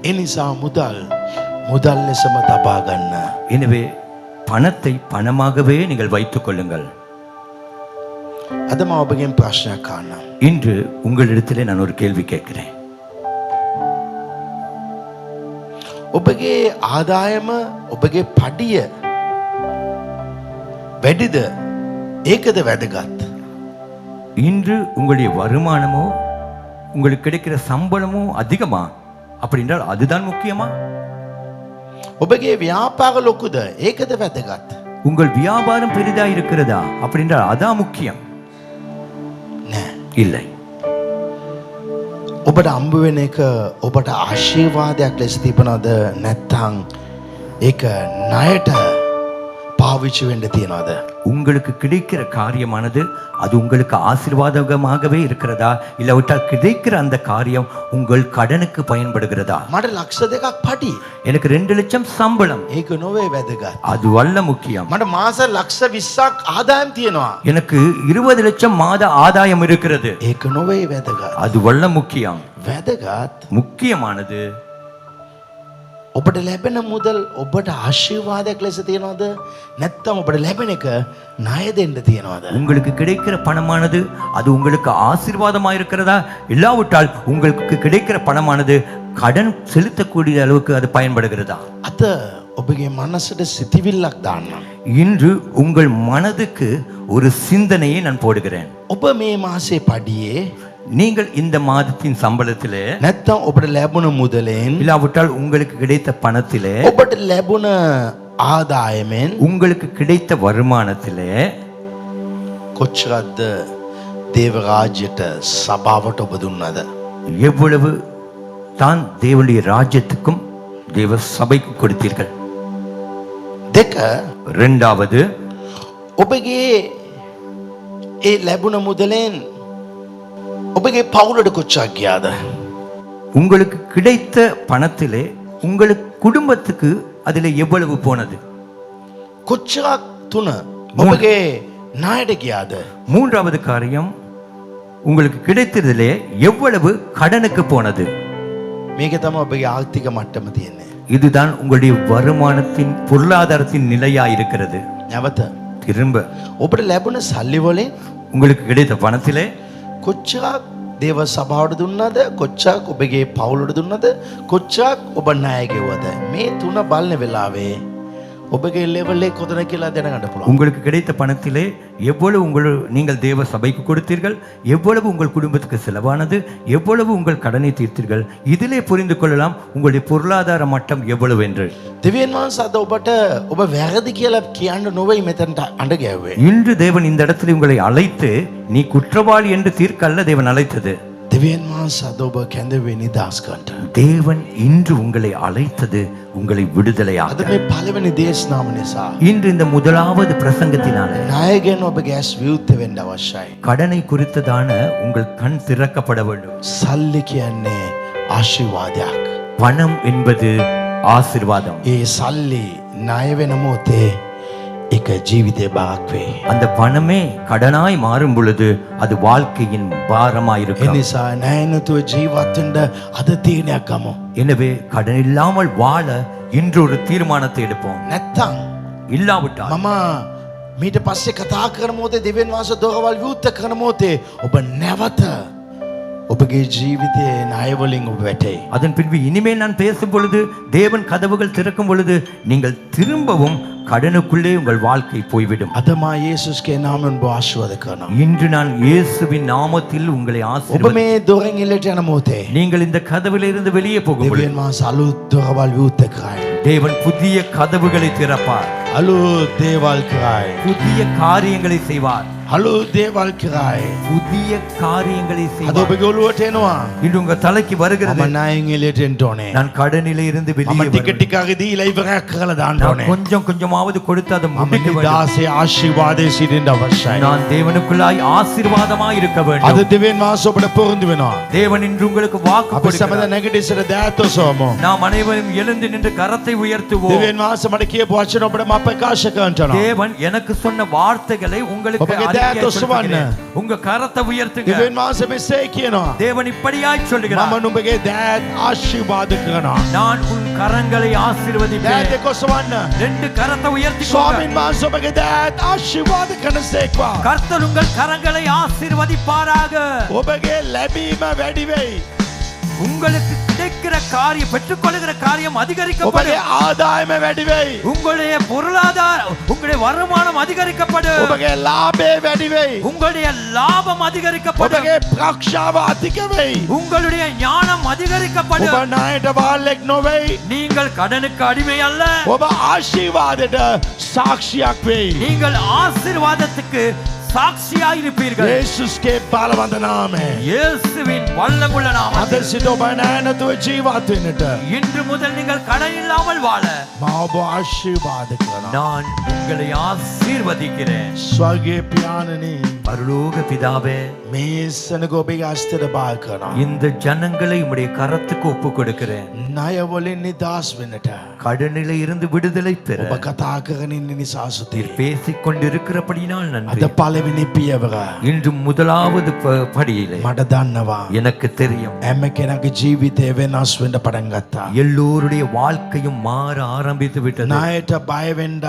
Speaker 1: එනිසා මුදල් ලෙසම තබා ගන්න.
Speaker 2: எனவே பணத்தை பணமாகவே நீங்கள் வைத்துக் கொள்ளுங்கள்.
Speaker 1: අද මම ඔබගෙන් ප්‍රශ්නයක් අහන්නම්.
Speaker 2: இன்று உங்களிடத்திலே நான் ஒரு கேள்வி கேட்கிறேன்.
Speaker 1: ඔබගේ ආදායම, ඔබගේ පඩිය වැඩිද? ඒකද වැදගත්?
Speaker 2: இன்று உங்களுடைய வருமானமோ உங்களுக்கு கிடைக்கிற சம்பளமோ அதிகமா அப்படின்றால் அதுதான் முக்கியமா?
Speaker 1: ඔබගේ ව්‍යාපාර ලොකුද? ඒකද වැදගත්?
Speaker 2: உங்கள் வியாபாரம் பெரிதா இருக்கிறதா அப்படின்றால் அதான் முக்கியம்?
Speaker 1: නෑ.
Speaker 2: இல்லை.
Speaker 1: ඔබට හම්බ වෙන එක ඔබට ආශිර්වාදයක් ලෙස තිබුණාද? නැත්නම් ඒක ණයට පාවිච්චි වෙන්න තියනවාද?
Speaker 2: உங்களுக்கு கிடைக்கிற காரியமானது அது உங்களுக்கு ஆசீர்வாதமாகவே இருக்கிறதா, இல்லாவிட்டால் கிடைக்கிற அந்த காரியம் உங்கள் கடனுக்கு பயன்படுகிறதா?
Speaker 1: මට ලක්ෂ 2ක් පඩි.
Speaker 2: எனக்கு 2 லட்சம் சம்பளம்,
Speaker 1: ඒක නොවේ වැදගත්.
Speaker 2: அது வல்ல முக்கியம்.
Speaker 1: මට මාස ලක්ෂ 20ක් ආදායම් තියෙනවා.
Speaker 2: எனக்கு 20 லட்சம் மாத ஆதாயம் இருக்கிறது,
Speaker 1: ඒක නොවේ වැදගත්.
Speaker 2: அது வல்ல முக்கியம்.
Speaker 1: වැදගත්
Speaker 2: முக்கியமானது
Speaker 1: ඔබට ලැබෙන මුදල් ඔබට ආශිර්වාදයක් ලෙස තියනවද? නැත්නම් ඔබට ලැබෙන එක ණය දෙන්න තියනවද?
Speaker 2: உங்களுக்கு கிடைக்கிற பணமானது அது உங்களுக்கு ஆசீர்வாதமா இருக்கிறதா, இல்லாவிட்டால் உங்களுக்கு கிடைக்கிற பணமானது கடன் செலுத்தக்கூடிய அளவுக்கு அது பயன்படுகிறதா?
Speaker 1: අත ඔබගේ මනසට සිතිවිල්ලක් දාන්න.
Speaker 2: இன்று உங்கள் மனதுக்கு ஒரு சிந்தனையை நான் போடுகிறேன்.
Speaker 1: ඔබ මේ මාසේ පඩියේ
Speaker 2: நீங்கள் இந்த மாதத்தின் சம்பளத்திலே,
Speaker 1: නැත්නම් ඔබට ලැබුණ මුදලෙන්,
Speaker 2: இல்லாவிட்டால் உங்களுக்கு கிடைத்த பணத்திலே,
Speaker 1: ඔබට ලැබුණ ආදායමෙන්
Speaker 2: உங்களுக்கு கிடைத்த வருமானத்திலே
Speaker 1: කොච්චරද දේව රාජ්‍යයට සභාවට ඔබ දුන්නද?
Speaker 2: எவ்வளவு தான் தேவனுடைய ராஜ்யத்துக்கும் தேவ சபைக்கும் கொடுத்தீர்கள்?
Speaker 1: දෙක,
Speaker 2: இரண்டாவது,
Speaker 1: ඔබගේ ඒ ලැබුණ මුදලෙන් ඔබගේ පවුලට කොච්චරක් ගියාද?
Speaker 2: உங்களுக்கு கிடைத்த பணத்திலே உங்களுக்கு குடும்பத்துக்கு அதிலே எவ்வளவு போனது?
Speaker 1: කොච්චරක් තුන ඔබගේ ණයට ගියාද?
Speaker 2: மூன்றாவது காரியம், உங்களுக்கு கிடைத்ததிலே எவ்வளவு கடனுக்கு போனது?
Speaker 1: මේක තමයි ඔබගේ ආර්ථික මට්ටම තියෙන්නේ.
Speaker 2: இதுதான் உங்களுடைய வருமானத்தின் பொருளாதாரத்தின் நிலையா இருக்கிறது.
Speaker 1: නැවත
Speaker 2: திரும்ப
Speaker 1: ඔබට ලැබුණ සල්ලි වලින්
Speaker 2: உங்களுக்கு கிடைத்த பணத்திலே
Speaker 1: කොච්චරක් දේව සභාවට දුන්නද? කොච්චරක් ඔබගේ පවුලට දුන්නද? කොච්චරක් ඔබ ණය ගෙවුවද? මේ තුන බලන වෙලාවේ ඔබගේ ලෙවල් එක කොතන කියලා දැනගන්න පුළුවන්.
Speaker 2: உங்களுக்கு கிடைத்த பணத்திலே எவ்வளவு நீங்கள் தேவ சபைக்கு கொடுத்தீர்கள், எவ்வளவு உங்கள் குடும்பத்துக்கு செலவானது, எவ்வளவு உங்கள் கடனை தீர்த்தீர்கள், இதிலே புரிந்து கொள்ளலாம் உங்களுடைய பொருளாதார மட்டம் எவ்வளவு என்று.
Speaker 1: දෙවියන් වහන්සේ අද ඔබට ඔබ වැරදි කියලා කියන්න නොවෙයි මෙතනට අඬ ගැව්වේ.
Speaker 2: இன்று தேவன் இந்த இடத்துல உங்களை அழைத்து நீ குற்றவாளி என்று தீர்க்க அல்ல தேவன் அழைத்தது.
Speaker 1: දෙවියන් වහන්සේ අද ඔබ කැඳවේ නිදහස් කරන්න.
Speaker 2: தேவன் இன்று உங்களை அழைத்தது உங்களை விடுதலையாக.
Speaker 1: අද මේ පළවෙනි දේශනාව නිසා
Speaker 2: இன்று இந்த முதலாவது பிரசங்கத்தினால
Speaker 1: ණය ගැන ඔබගේ ඇස් විවෘත වෙන්න අවශ්‍යයි.
Speaker 2: கடனை குறித்ததான உங்கள் கண் திறக்கப்பட வேண்டும்.
Speaker 1: සල්ලි කියන්නේ ආශිර්වාදයක්.
Speaker 2: பணம் என்பது ஆசீர்வாதம்.
Speaker 1: ඒ සල්ලි ණය වෙන මොහොතේ ඒක ජීවිතේ බාක් වේ.
Speaker 2: அந்த பணமே கடனாய் மாறும் பொழுது அது வாழ்க்கையின்
Speaker 1: ඒ
Speaker 2: பாரமாயிருக்கும்.
Speaker 1: නිසා ණය නැතුව ජීවත් වෙන්න අද තීරණයක් ගමු.
Speaker 2: எனவே கடன் இல்லாமல் வாழ இன்று ஒரு தீர்மானத்தை எடுப்போம்.
Speaker 1: නැත්තම්
Speaker 2: இல்லாவிட்டால்
Speaker 1: මම මීට පස්සේ කතා කරන මොහොතේ දෙවියන් වහන්සේ දොරවල් විවෘත කරන මොහොතේ ඔබ නැවත ඔබගේ ජීවිතයේ ණය වලින් ඔබ වැටේ.
Speaker 2: அதன் பின்பு இனிமேல் நான் பேசும் பொழுது தேவன் கதவுகள் திறக்கும் பொழுது நீங்கள் திரும்பவும் கடனுக்குள்ளே உங்கள் வாழ்க்கை போய்விடும்.
Speaker 1: අද මා යේසුස්ගේ නාමයෙන් ඔබ ආශිර්වාද කරනවා.
Speaker 2: இன்று நான் இயேசுவின் நாமத்தில் உங்களை
Speaker 1: ඔබ
Speaker 2: ஆசீர்வதி.
Speaker 1: මේ දොරෙන් එළියට යන මොහොතේ
Speaker 2: நீங்கள் இந்த கதவிலிருந்து வெளியே போகும் பொழுது
Speaker 1: දෙවියන් වහන්සේ අලුත් දොරවල් විවෘත කරයි.
Speaker 2: தேவன் புதிய கதவுகளை திறப்பார்,
Speaker 1: අලුත් දේවල් කරයි.
Speaker 2: புதிய காரியங்களை செய்வார்,
Speaker 1: අලුත් දේවල් කරයි.
Speaker 2: புதிய காரியங்களை
Speaker 1: අද
Speaker 2: செய்வார்.
Speaker 1: ඔබගේ ඔළුවට එනවා.
Speaker 2: இன்று உங்க தலைக்கு
Speaker 1: මම
Speaker 2: வருகிறது,
Speaker 1: ණයෙන් එළියට එන්න ඕනේ.
Speaker 2: நான் கடனிலே இருந்து
Speaker 1: මම
Speaker 2: வெளியே
Speaker 1: ටික
Speaker 2: வருவேன்.
Speaker 1: ටික දීලා ඉවරයක් කරලා දාන්න
Speaker 2: நான்
Speaker 1: ඕනේ.
Speaker 2: கொஞ்சம் கொஞ்சமாவது கொடுத்து அதை
Speaker 1: මම
Speaker 2: முடிக்க வேண்டும்.
Speaker 1: නිදාසේ ආශිර්වාදයේ සිටින්න අවශ්‍යයි.
Speaker 2: நான் தேவனுக்குள்ளாய் ஆசீர்வாதமாய் இருக்க
Speaker 1: අද
Speaker 2: வேண்டும்.
Speaker 1: දෙවියන් වහන්සේ ඔබට පොරොන්දු වෙනවා.
Speaker 2: தேவன் இன்று உங்களுக்கு வாக்கு
Speaker 1: අපි සමද
Speaker 2: கொடுக்கிறார்.
Speaker 1: නැගිට ඉස්සර දෑත් ඔසවමු.
Speaker 2: நாம் அனைவரும் எழுந்து நின்று கரத்தை உயர்த்துவோம்.
Speaker 1: දෙවියන් වහන්සේ මට කියපු වචන ඔබට මම ප්‍රකාශ කරන්න යනවා.
Speaker 2: தேவன் எனக்கு சொன்ன வார்த்தைகளை உங்களுக்கு
Speaker 1: ඔබගේ
Speaker 2: அறிக்கை
Speaker 1: දෑත් ඔසවන්න.
Speaker 2: சொல்லுகிறேன். உங்க கரத்தை உயர்த்துங்க.
Speaker 1: දෙවියන් වහන්සේ මෙසේ කියනවා.
Speaker 2: தேவன் இப்படியாய்
Speaker 1: මම
Speaker 2: சொல்லுகிறார்,
Speaker 1: නුඹගේ දෑත් ආශිර්වාද කරනවා.
Speaker 2: நான் உன் கரங்களை
Speaker 1: දෑත්
Speaker 2: ஆசீர்வதிப்பேன்.
Speaker 1: දෙක ඔසවන්න.
Speaker 2: ரெண்டு கரத்தை உயர்த்திக்கோங்க.
Speaker 1: ස්වාමීන් වහන්සේ ඔබගේ දෑත් ආශිර්වාද කරනසේක්වා.
Speaker 2: கர்த்தர் உங்கள் கரங்களை ஆசீர்வதிப்பாராக.
Speaker 1: ඔබගේ ලැබීම වැඩි වෙයි.
Speaker 2: உங்களுக்கு கிடைக்கிற காரியம், பெற்றுக்கொள்கிற காரியம்
Speaker 1: ඔබගේ
Speaker 2: அதிகரிக்கப்படும்.
Speaker 1: ආදායම වැඩි වෙයි.
Speaker 2: உங்களுடைய பொருளாதார, உங்களுடைய வருமானம் அதிகரிக்கப்படும்.
Speaker 1: ඔබගේ ලාභය වැඩි වෙයි.
Speaker 2: உங்களுடைய லாபம் அதிகரிக்கப்படும்.
Speaker 1: ඔබගේ ප්‍රාක්ෂාව අධික වෙයි.
Speaker 2: உங்களுடைய ஞானம்
Speaker 1: ඔබ
Speaker 2: அதிகரிக்கப்படும்.
Speaker 1: ණයට වාල්ලෙක් නොවෙයි.
Speaker 2: நீங்கள் கடனுக்கு அடிமை அல்ல,
Speaker 1: ඔබ ආශිර්වාදයට සාක්ෂියක් වෙයි.
Speaker 2: நீங்கள் ஆசீர்வாதத்துக்கு சாட்சியாய் இருப்பீர்கள்.
Speaker 1: යේසුස්ගේ බලවන්ත නාමය.
Speaker 2: இயேசுவின் வல்லமுள்ள
Speaker 1: අද
Speaker 2: நாமத்தில்
Speaker 1: සිට ඔබ ණය නැතුව ජීවත් වෙන්නට
Speaker 2: இன்று முதல் நீங்கள் கடன் இல்லாமல் வாழ
Speaker 1: මා ඔබ ආශිර්වාද කරනවා.
Speaker 2: நான் உங்களை ஆசீர்வதிக்கிறேன்.
Speaker 1: ස්වර්ගයේ පියාණනි
Speaker 2: பரலோக பிதாவே,
Speaker 1: මේ සනග ඔබගේ හස්තයට බාර කරනවා.
Speaker 2: இந்த ஜனங்களை உம்முடைய கரத்துக்கு ஒப்பு கொடுக்கிறேன்.
Speaker 1: ණය වලින් නිදහස් වෙන්නට
Speaker 2: கடனிலே இருந்து விடுதலை பெற
Speaker 1: ඔබ කතා කරගෙන ඉන්න නිසා සුතියි.
Speaker 2: நீர் பேசிக் கொண்டிருக்கிறபடினால்
Speaker 1: අද
Speaker 2: நன்றி.
Speaker 1: පළවෙනි පියවර
Speaker 2: இன்று முதலாவது படியிலே
Speaker 1: මට දන්නවා
Speaker 2: எனக்கு தெரியும்
Speaker 1: හැම කෙනාගේ ජීවිතය වෙනස් වෙන්න පටන් ගත්තා.
Speaker 2: எல்லோருடைய வாழ்க்கையும் மாற ஆரம்பித்து விட்டது.
Speaker 1: ණයට බය වෙන්නත්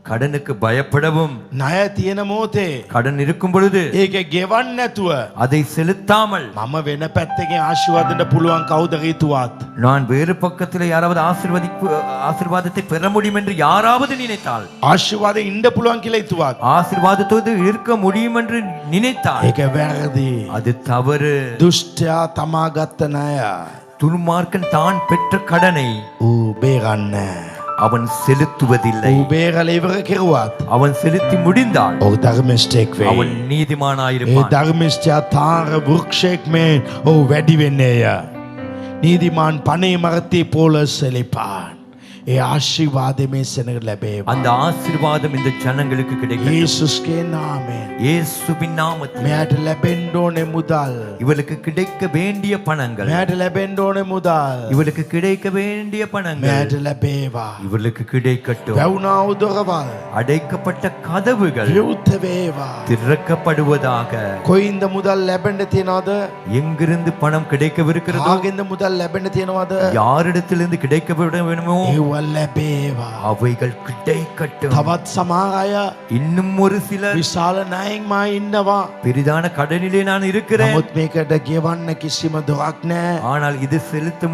Speaker 2: கடனுக்கு பயப்படவும்,
Speaker 1: ණය තියෙන මොහොතේ
Speaker 2: கடன் இருக்கும் பொழுது
Speaker 1: ඒක ගෙවන්න නැතුව
Speaker 2: அதை செலுத்தாமல்
Speaker 1: මම වෙන පැත්තකින් ආශිර්වාදෙන්න පුළුවන් කවුද හිතුවත්
Speaker 2: நான் வேறு பக்கத்தில் யாராவது ஆசீர்வாதத்தை பெற முடியும் என்று யாராவது நினைத்தால்,
Speaker 1: ආශිර්වාදෙ ඉන්න පුළුවන් කියලා හිතුවත්
Speaker 2: ஆசீர்வாதத்தோடு இருக்க முடியும் என்று நினைத்தால்
Speaker 1: ඒක වැරදි.
Speaker 2: அது தவறு.
Speaker 1: දුෂ්ටයා තමා ගත්ත ණය
Speaker 2: துன்மார்க்கன் தான் பெற்ற கடனை
Speaker 1: ඌ බේරන්න.
Speaker 2: அவன் செலுத்துவதில்லை.
Speaker 1: ඌ බේරලා ඉවර කෙරුවත්
Speaker 2: அவன் செலுத்தி முடிந்தால்
Speaker 1: ඔහු ධර්මිෂ්ඨයෙක් වෙයි.
Speaker 2: அவன்
Speaker 1: ඒ
Speaker 2: நீதிமானாயிருப்பான்.
Speaker 1: ධර්මිෂ්ඨයා තාර වෘක්ෂයෙක් මෙන් ඔහු වැඩි වෙන්නේය. නීතිමාන් පනේ මරතේ පොළ සෙලිපාන්. ඒ ආශිර්වාදෙ මේ සෙනඟ ලැබේවා.
Speaker 2: அந்த ஆசீர்வாதம் இந்த ஜனங்களுக்கு கிடைக்கும்.
Speaker 1: යේසුස්ගේ නාමයෙන්
Speaker 2: இயேசுவின் நாமத்தில்
Speaker 1: මෙයාට ලැබෙන්න ඕනේ මුදල්.
Speaker 2: இவளுக்கு கிடைக்க வேண்டிய பணங்கள்,
Speaker 1: මෙයාට ලැබෙන්න ඕනේ මුදල්.
Speaker 2: இவளுக்கு கிடைக்க வேண்டிய பணங்கள்
Speaker 1: මෙයාට ලැබේවා.
Speaker 2: இவளுக்கு கிடைக்கட்டும்.
Speaker 1: වැවුනා වූ දොරවල්
Speaker 2: அடைக்கப்பட்ட கதவுகள்
Speaker 1: විවෘත වේවා.
Speaker 2: திறக்கப்படுவதாக.
Speaker 1: කොයින්ද මුදල් ලැබෙන්න තියනවද?
Speaker 2: எங்கிருந்து பணம் கிடைக்கவிருக்கிறதோ,
Speaker 1: කාගෙන්ද මුදල් ලැබෙන්න තියනවද?
Speaker 2: யாரிடத்திலிருந்து கிடைக்க வேணுமோ
Speaker 1: ඒ ලැබේවා.
Speaker 2: அவைகள் கிடைக்கட்டும்.
Speaker 1: තවත් සමහර අය
Speaker 2: இன்னும் ஒரு சிலர்
Speaker 1: විශාල ණයෙන් මා ඉන්නවා.
Speaker 2: பெரிதான கடனிலே நான் இருக்கிறேன்,
Speaker 1: නමුත් මේකට ගෙවන්න කිසිම දොරක් නැහැ.
Speaker 2: ஆனால் இது செலுத்த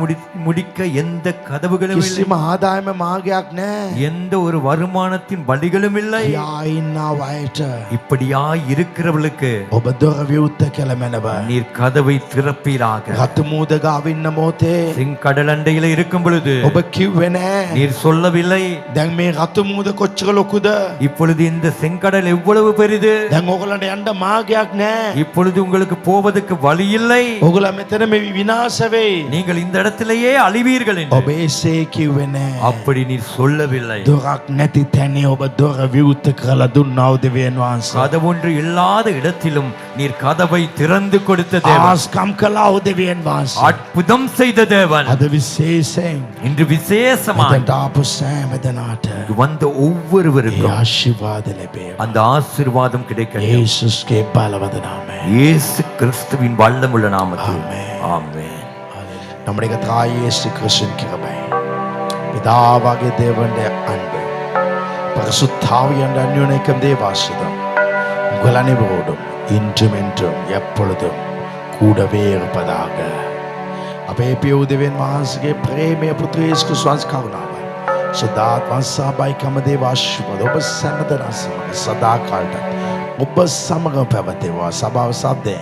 Speaker 2: முடிக்க எந்த கதவுகளும் இல்லை,
Speaker 1: කිසිම ආදායම මාර්ගයක් නැහැ.
Speaker 2: எந்த ஒரு வருமானத்தின் வழிகளும் இல்லை.
Speaker 1: යා ඉන්නව අයට
Speaker 2: இப்படியா இருக்கிறவர்களுக்கு
Speaker 1: ඔබ දොර විවුර්ත කළ මැනව.
Speaker 2: நீர் கதவை திறப்பீராக.
Speaker 1: රතු මූද ගාව ඉන්න මොහොතේ
Speaker 2: செங்கடல் அண்டையில இருக்கும் பொழுது
Speaker 1: ඔබ කිව්වේ නැහැ.
Speaker 2: நீர் சொல்லவில்லை,
Speaker 1: දැන් මේ රතු මූද කොච්චර ලොකුද?
Speaker 2: இப்பொழுது இந்த செங்கடல் எவ்வளவு பெரிது,
Speaker 1: දැන් ඔයගලන්ට යන්න මාර්ගයක් නැහැ.
Speaker 2: இப்பொழுது உங்களுக்கு போவதற்கு வழி இல்லை,
Speaker 1: ඔයගොල්ලෝ මෙතන මේ විනාශ වෙයි.
Speaker 2: நீங்கள் இந்த இடத்திலேயே அழிவீர்கள் என்று.
Speaker 1: ඔබ එසේ කිව්වේ නැහැ.
Speaker 2: அப்படி நீர் சொல்லவில்லை.
Speaker 1: දොරක් නැති තැනේ ඔබ දොර විවුර්ත කරලා දුන්නා දෙවියන් වහන්සේ.
Speaker 2: கதவொன்று இல்லாத இடத்திலும் நீர் கதவை திறந்து கொடுத்த தேவன்,
Speaker 1: ආස්කම් කළා දෙවියන් වහන්සේ.
Speaker 2: அற்புதம் செய்த தேவன்.
Speaker 1: අද විශේෂයෙන්
Speaker 2: இன்று விசேஷமாய்
Speaker 1: මෙතනට ආපු සෑම දෙනාට
Speaker 2: வந்த
Speaker 1: ඒ
Speaker 2: ஒவ்வொருவருக்கும்
Speaker 1: ආශිර්වාද ලැබේවා.
Speaker 2: அந்த ஆசீர்வாதம் கிடைக்கட்டும்.
Speaker 1: යේසුස්ගේ බලවද නාමයෙන්.
Speaker 2: இயேசு கிறிஸ்துவின் வல்லமுள்ள நாமத்தில்
Speaker 1: ஆமென்.
Speaker 2: ஆமென்.
Speaker 1: நம்முடைய கர்த்தராகிய இயேசு கிறிஸ்துவின் கிருபை, பிதாவாகிய தேவனுடைய அன்பு, பரிசுத்த ஆவியானவருடைய அந்யோன்யம் தேவாசீர்வாதம் உங்கள் அனைவரோடும் இன்றும் என்றும் எப்பொழுதும் கூடவே இருப்பதாக. අපේ පිය උදෙවියන් වහන්සේගේ ප්‍රේමය පුත්‍ර යේසුස් ක්‍රිස්තුස් කරුණාව සදාත්ම සබයිකම දේව ආශිර්වාද ඔබ සෑම දෙනා සමග සදාකාලට ඔබ සමග පැවතේවා. සභාව සද්දේ